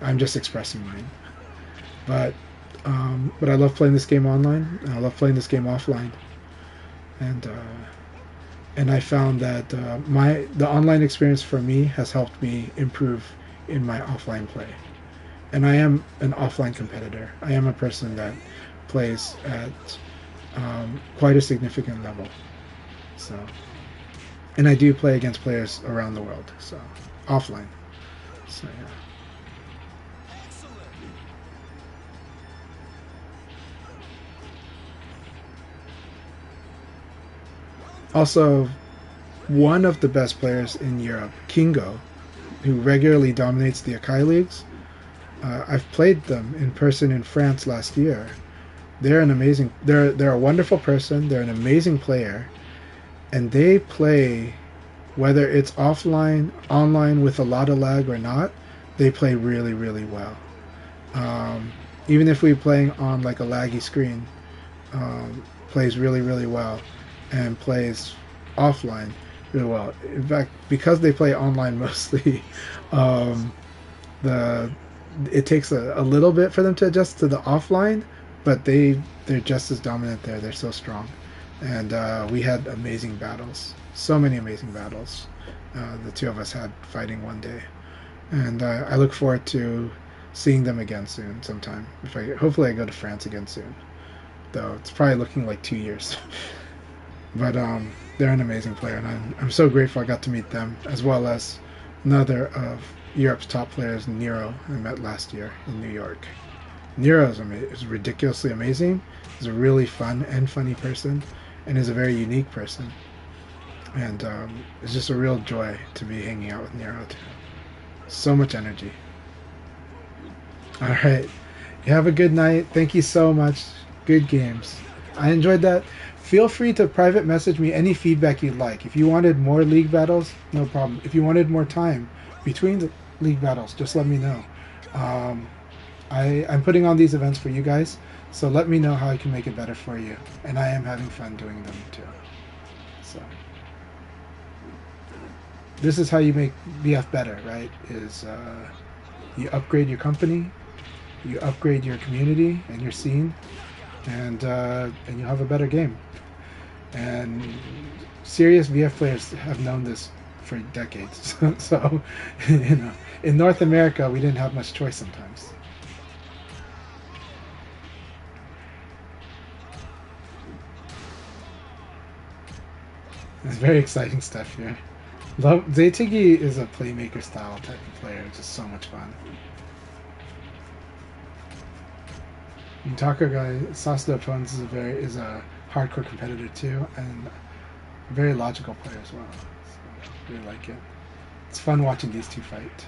I'm just expressing mine. But I love playing this game online, and I love playing this game offline, and I found that the online experience for me has helped me improve in my offline play. And I am an offline competitor. I am a person that plays at quite a significant level. So, and I do play against players around the world. So, offline. So yeah. Also, one of the best players in Europe, Kingo, who regularly dominates the Akai leagues, I've played them in person in France last year. They're a wonderful person. They're an amazing player, and they play, whether it's offline, online with a lot of lag or not, they play really, really well. Even if we're playing on like a laggy screen, plays really, really well, and plays offline really well. In fact, because they play online mostly, it takes a little bit for them to adjust to the offline, but they're just as dominant there. They're so strong, and we had amazing battles, so many amazing battles. The two of us had fighting one day, and I look forward to seeing them again soon, sometime. Hopefully I go to France again soon, though it's probably looking like 2 years. But they're an amazing player, and I'm so grateful I got to meet them, as well as another of Europe's top players, Nero, I met last year in New York. Nero is ridiculously amazing. He's a really fun and funny person, and is a very unique person. And it's just a real joy to be hanging out with Nero too. So much energy. All right, you have a good night. Thank you so much. Good games. I enjoyed that. Feel free to private message me any feedback you'd like. If you wanted more league battles, no problem. If you wanted more time between the league battles, just let me know. I'm putting on these events for you guys, so let me know how I can make it better for you. And I am having fun doing them too. So this is how you make BF better, right? Is you upgrade your company, you upgrade your community and your scene, and you'll have a better game. And serious VF players have known this for decades. So, in North America, we didn't have much choice sometimes. It's very exciting stuff here. Love Zaytigi is a playmaker style type of player, which is so much fun. And Taco guy Sasuke Opponents is a hardcore competitor too, and a very logical player as well. So I really like it. It's fun watching these two fight.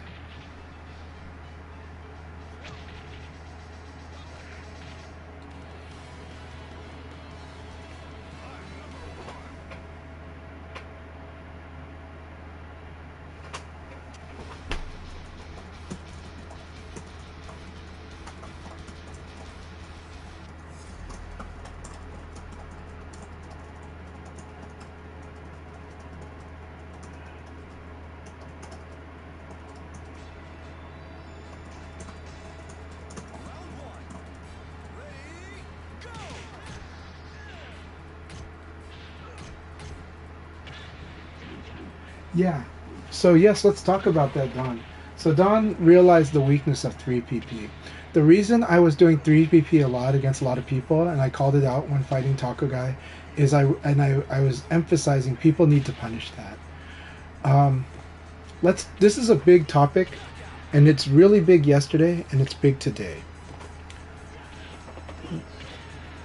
Yeah. So yes, let's talk about that, Don. So Don realized the weakness of 3PP. The reason I was doing 3PP a lot against a lot of people, and I called it out when fighting Taco Guy, is I was emphasizing people need to punish that. This is a big topic, and it's really big yesterday, and it's big today.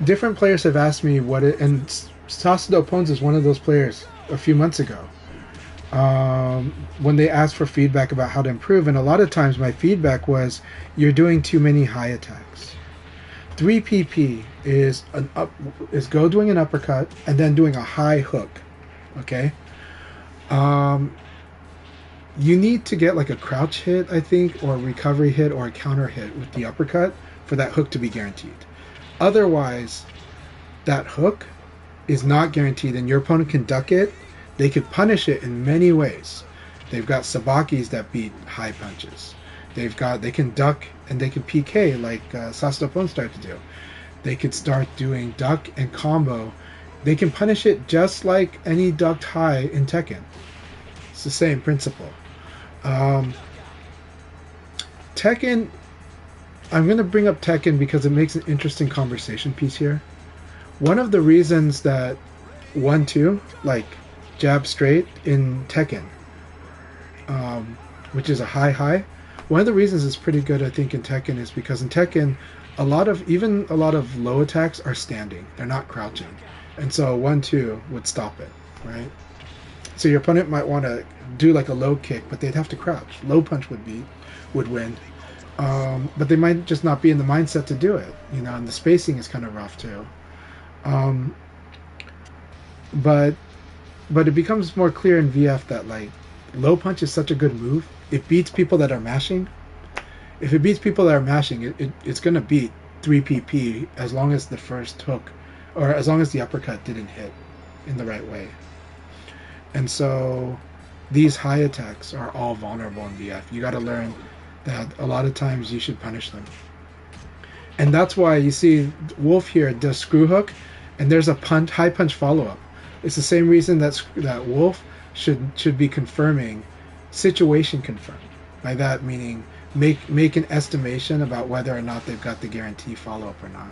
Different players have asked me what it, and Sasuke Opponents is one of those players a few months ago. When they asked for feedback about how to improve, and a lot of times my feedback was, you're doing too many high attacks. 3PP is go doing an uppercut and then doing a high hook. Okay. You need to get like a crouch hit, I think, or a recovery hit or a counter hit with the uppercut for that hook to be guaranteed. Otherwise, that hook is not guaranteed, and your opponent can duck it. They could punish it in many ways. They've got sabakis that beat high punches. They can duck and they can PK like Sasuke Opponents start to do. They could start doing duck and combo. They can punish it just like any ducked high in Tekken. It's the same principle. Tekken, I'm going to bring up Tekken because it makes an interesting conversation piece here. One of the reasons that 1-2, like jab straight in Tekken, which is a high, one of the reasons it's pretty good, I think, in Tekken is because in Tekken, a lot of low attacks are standing. They're not crouching. And so 1-2 would stop it, right? So your opponent might want to do like a low kick, but they'd have to crouch. Low punch would win. But they might just not be in the mindset to do it, and the spacing is kind of rough too. But it becomes more clear in VF that like low punch is such a good move. It beats people that are mashing. If it beats people that are mashing, it's going to beat 3PP as long as the first hook, or as long as the uppercut didn't hit in the right way. And so these high attacks are all vulnerable in VF. You got to learn that a lot of times you should punish them. And that's why you see Wolf here does screw hook, and there's a high punch follow-up. It's the same reason that Wolf should be confirming, situation confirm. By that meaning make an estimation about whether or not they've got the guarantee follow-up or not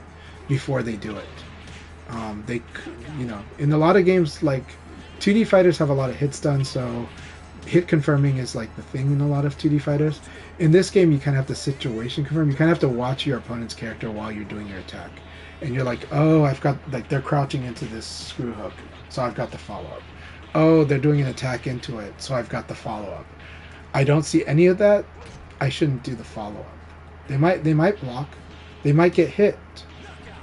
before they do it. In a lot of games, like 2D fighters have a lot of hits done, so hit confirming is like the thing in a lot of 2D fighters. In this game, you kind of have to situation confirm. You kind of have to watch your opponent's character while you're doing your attack. And you're like, oh, I've got, like, they're crouching into this screw hook, so I've got the follow-up. Oh, they're doing an attack into it, so I've got the follow-up. I don't see any of that. I shouldn't do the follow-up. They might block. They might get hit.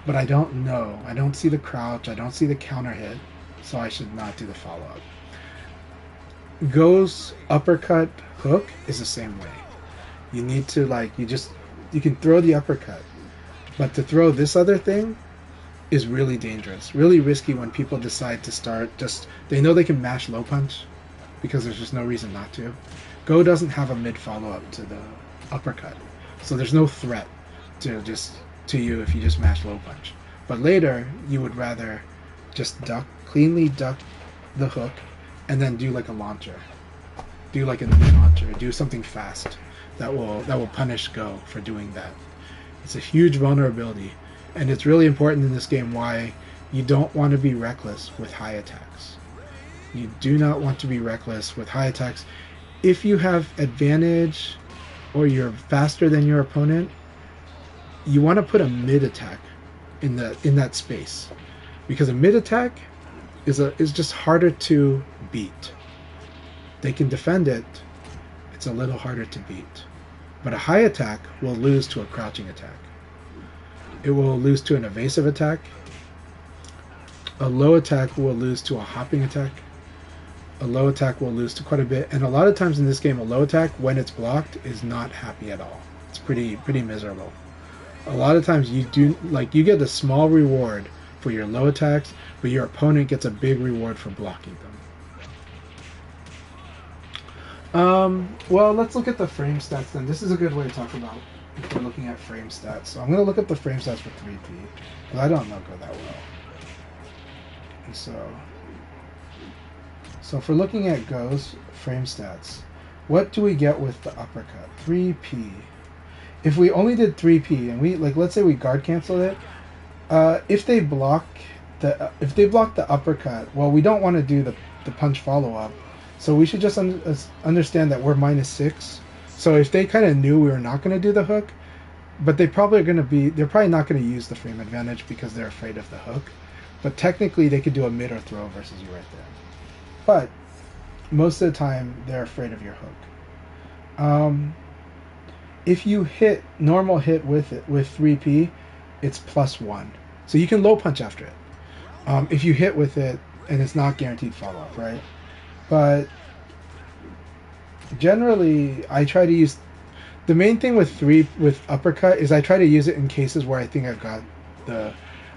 But I don't know. I don't see the crouch. I don't see the counter hit. So I should not do the follow-up. Go's uppercut hook is the same way. You need to, like, you can throw the uppercut. But to throw this other thing is really dangerous. Really risky when people decide to start they know they can mash low punch because there's just no reason not to. Go doesn't have a mid follow-up to the uppercut. So there's no threat to you if you just mash low punch. But later, you would rather just cleanly duck the hook and then do like a launcher. Do like a mid launcher. Do something fast that will punish Go for doing that. It's a huge vulnerability, and it's really important in this game why you don't want to be reckless with high attacks. You do not want to be reckless with high attacks. If you have advantage or you're faster than your opponent, you want to put a mid attack in that space, because a mid attack is just harder to beat. They can defend it. It's a little harder to beat. But a high attack will lose to a crouching attack. It will lose to an evasive attack. A low attack will lose to a hopping attack. A low attack will lose to quite a bit. And a lot of times in this game, a low attack, when it's blocked, is not happy at all. It's pretty miserable. A lot of times you get a small reward for your low attacks, but your opponent gets a big reward for blocking them. Well, let's look at the frame stats then. This is a good way to talk about if we're looking at frame stats. So I'm going to look at the frame stats for 3P, because I don't know go that well. And so if we're looking at Go's frame stats, what do we get with the uppercut? 3P. If we only did 3P and we let's say we guard canceled it, if they block the uppercut, well, we don't want to do the punch follow up, so we should just understand that we're -6. So if they kind of knew we were not going to do the hook, but they're probably not going to use the frame advantage because they're afraid of the hook. But technically, they could do a mid or throw versus you right there. But most of the time, they're afraid of your hook. If you hit normal hit with 3P, it's +1. So you can low punch after it. If you hit with it, and it's not guaranteed follow up, right? But generally, I try to use the main thing with uppercut is I try to use it in cases where I think I've got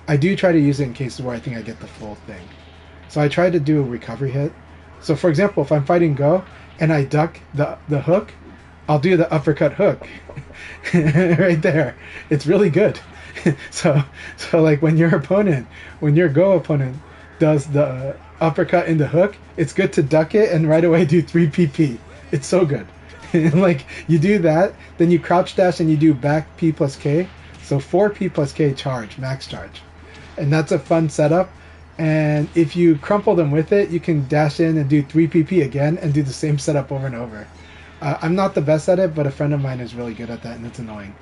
I do try to use it in cases where I think I get the full thing. So I try to do a recovery hit. So for example, if I'm fighting Go and I duck the hook, I'll do the uppercut hook right there. It's really good. so like when your Go opponent does the uppercut in the hook, it's good to duck it and right away do 3PP. It's so good. Like you do that, then you crouch dash and you do back P plus K. So 4P plus K charge, max charge. And that's a fun setup. And if you crumple them with it, you can dash in and do 3PP again and do the same setup over and over. I'm not the best at it, but a friend of mine is really good at that, and it's annoying.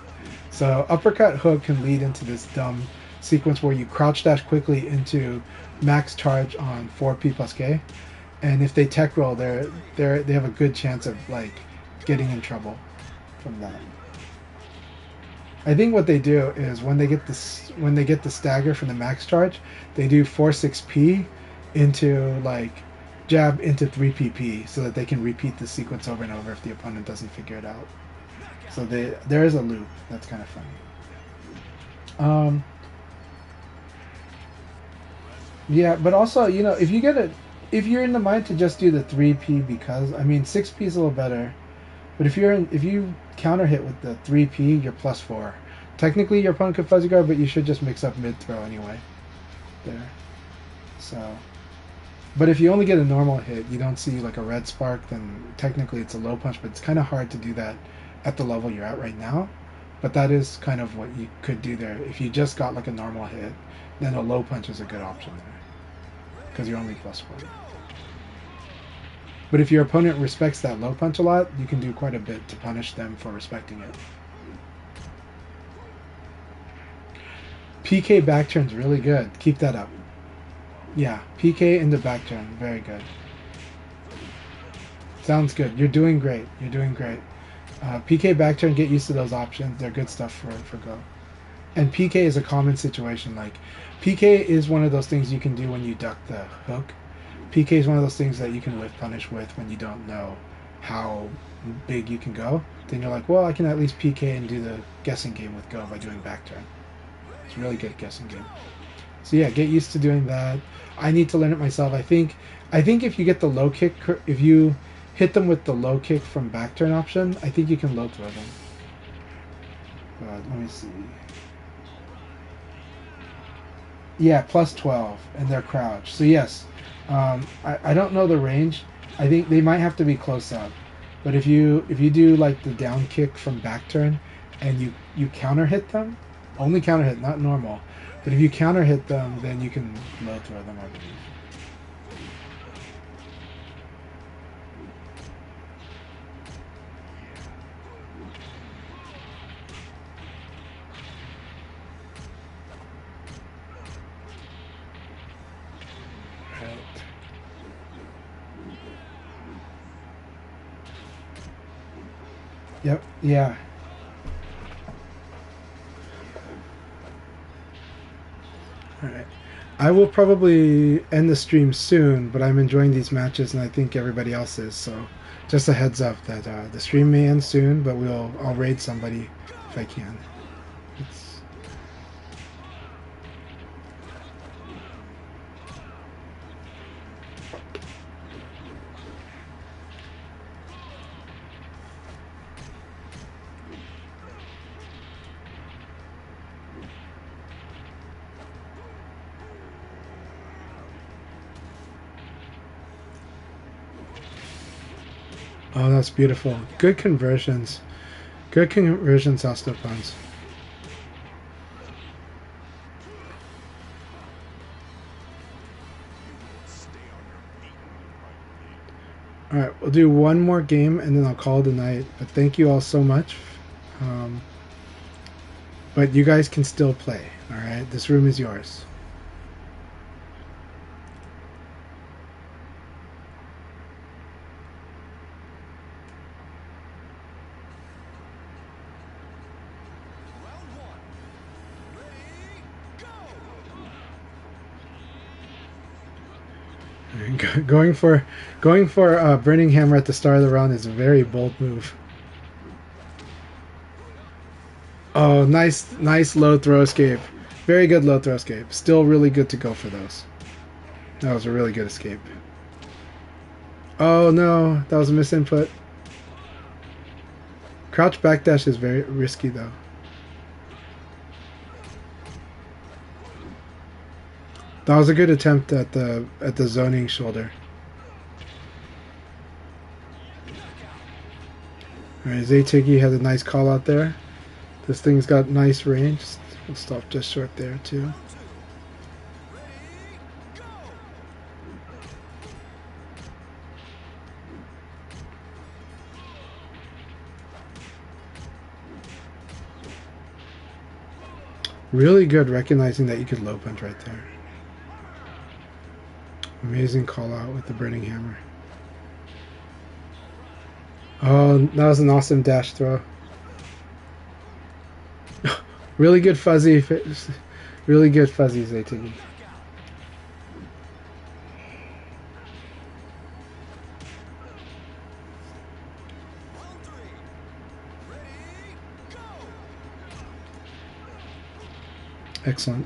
So uppercut hook can lead into this dumb sequence where you crouch dash quickly into max charge on 4P plus K. And if they tech roll, they have a good chance of getting in trouble from that. I think what they do is when they get the stagger from the max charge, they do 4-6P into jab into 3PP so that they can repeat the sequence over and over if the opponent doesn't figure it out. So there is a loop that's kind of funny. Yeah, but also if you're in the mind to just do the 3P, because 6P is a little better. But if you counter hit with the 3P, you're +4. Technically, your opponent could fuzzy guard, but you should just mix up mid throw anyway. There. So, but if you only get a normal hit, you don't see a red spark, then technically it's a low punch. But it's kind of hard to do that at the level you're at right now. But that is kind of what you could do there. If you just got a normal hit, then a low punch is a good option there, because you're only +4. But if your opponent respects that low punch a lot, you can do quite a bit to punish them for respecting it. PK back turn's really good. Keep that up. Yeah, PK into back turn. Very good. Sounds good. You're doing great. You're doing great. PK back turn, get used to those options. They're good stuff for Go. And PK is a common situation. PK is one of those things you can do when you duck the hook. PK is one of those things that you can whiff punish with when you don't know how big you can go. Then you're like, well, I can at least PK and do the guessing game with Go by doing back turn. It's a really good guessing game. So yeah, get used to doing that. I need to learn it myself. I think if you get the low kick, if you hit them with the low kick from back turn option, I think you can low throw them. But let me see. Yeah, +12, and they're crouched. So yes. I don't know the range. I think they might have to be close up. But if you do the down kick from back turn and you counter hit them, only counter hit, not normal. But if you counter hit them, then you can low throw them, I believe. Yep. Yeah. All right. I will probably end the stream soon, but I'm enjoying these matches, and I think everybody else is. So, just a heads up that the stream may end soon, but I'll raid somebody if I can. It's, oh, that's beautiful. Good conversions. Good conversions, Ostopons. Alright, we'll do one more game and then I'll call it a night. But thank you all so much. But you guys can still play. Alright, this room is yours. Going for Burning Hammer at the start of the round is a very bold move. Oh, nice low throw escape. Very good low throw escape. Still really good to go for those. That was a really good escape. Oh no, that was a misinput. Crouch backdash is very risky though. That was a good attempt at the zoning shoulder. Alright, Zaytigi had a nice call out there. This thing's got nice range. We'll stop just short there too. Really good recognizing that you could low punch right there. Amazing call out with the Burning Hammer. Oh, that was an awesome dash throw. Really good fuzzy. Really good fuzzy, Zaytigi. Excellent.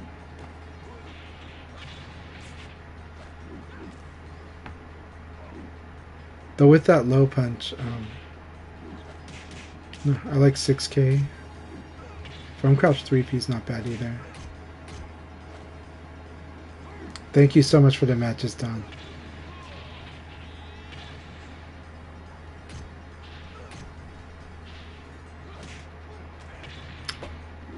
Though with that low punch, I like 6K. From crouch 3P is not bad either. Thank you so much for the matches, Don.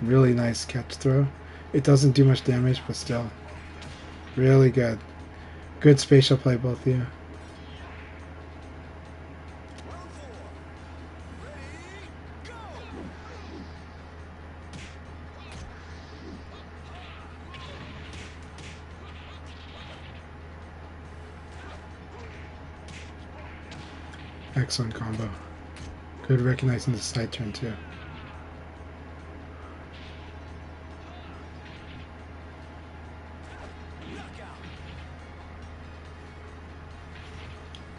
Really nice catch throw. It doesn't do much damage, but still. Really good. Good spatial play, both of you. Excellent combo. Good recognizing the side turn too.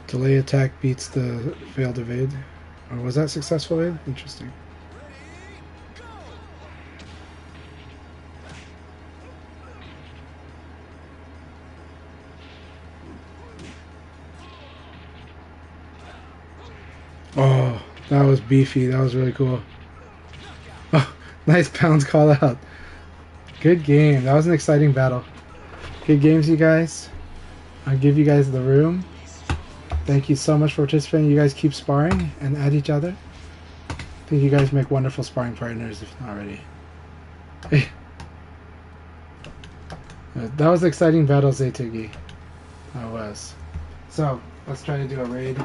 Delay attack beats the failed evade. Or was that successful evade? Interesting. Oh, that was beefy. That was really cool. Oh, nice pounds call out. Good game. That was an exciting battle. Good games, you guys. I'll give you guys the room. Thank you so much for participating. You guys keep sparring and at each other. I think you guys make wonderful sparring partners if not already. That was an exciting battle, Zaytigi. That was. So, let's try to do a raid.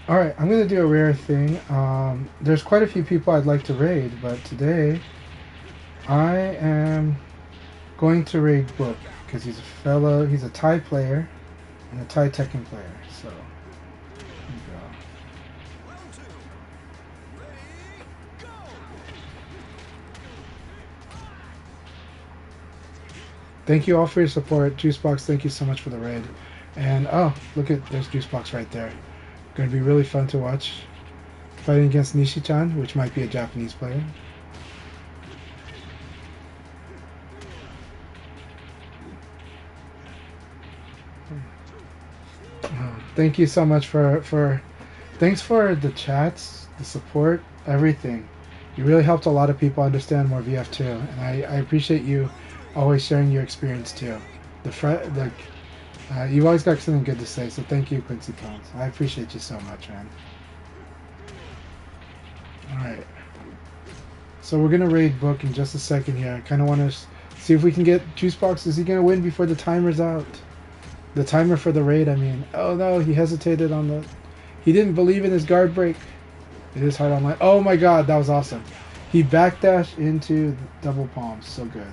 Alright, I'm going to do a rare thing. There's quite a few people I'd like to raid, but today I am going to raid Book because he's a Thai player and a Thai Tekken player. So, here we go. Thank you all for your support. Juicebox, thank you so much for the raid. And oh, look at there's Juicebox right there. Going to be really fun to watch. Fighting against Nishi-chan, which might be a Japanese player. Thank you so much thanks for the chats, the support, everything. You really helped a lot of people understand more VF2, and I appreciate you always sharing your experience too. You've always got something good to say, so thank you, Quincy Pounds. I appreciate you so much, man. Alright. So we're gonna raid Book in just a second here. I kind of want to see if we can get Juicebox. Is he gonna win before the timer's out? The timer for the raid, I mean. Oh no, he hesitated on the... He didn't believe in his guard break. It is hard online. Oh my god, that was awesome. He backdashed into double palms. So good.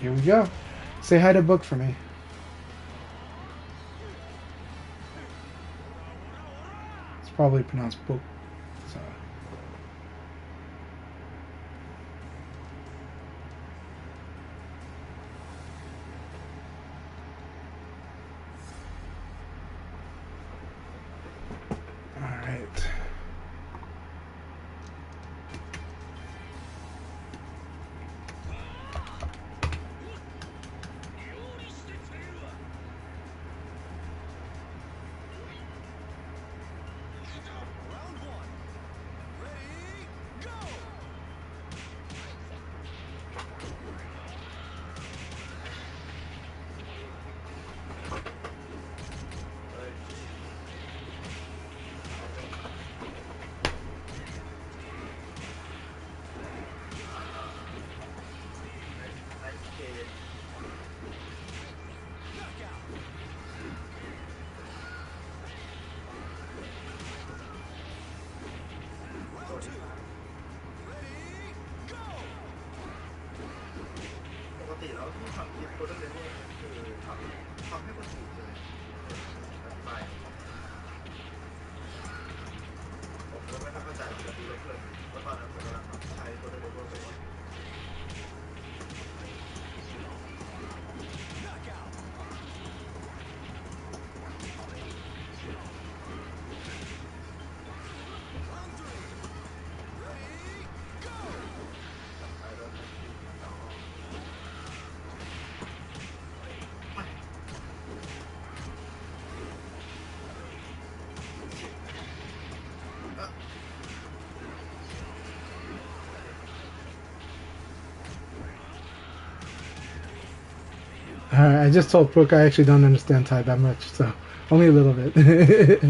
Here we go. Say hi to Book for me. It's probably pronounced Book. So. Alright. Alright, I just told Brooke I actually don't understand Thai that much, so only a little bit.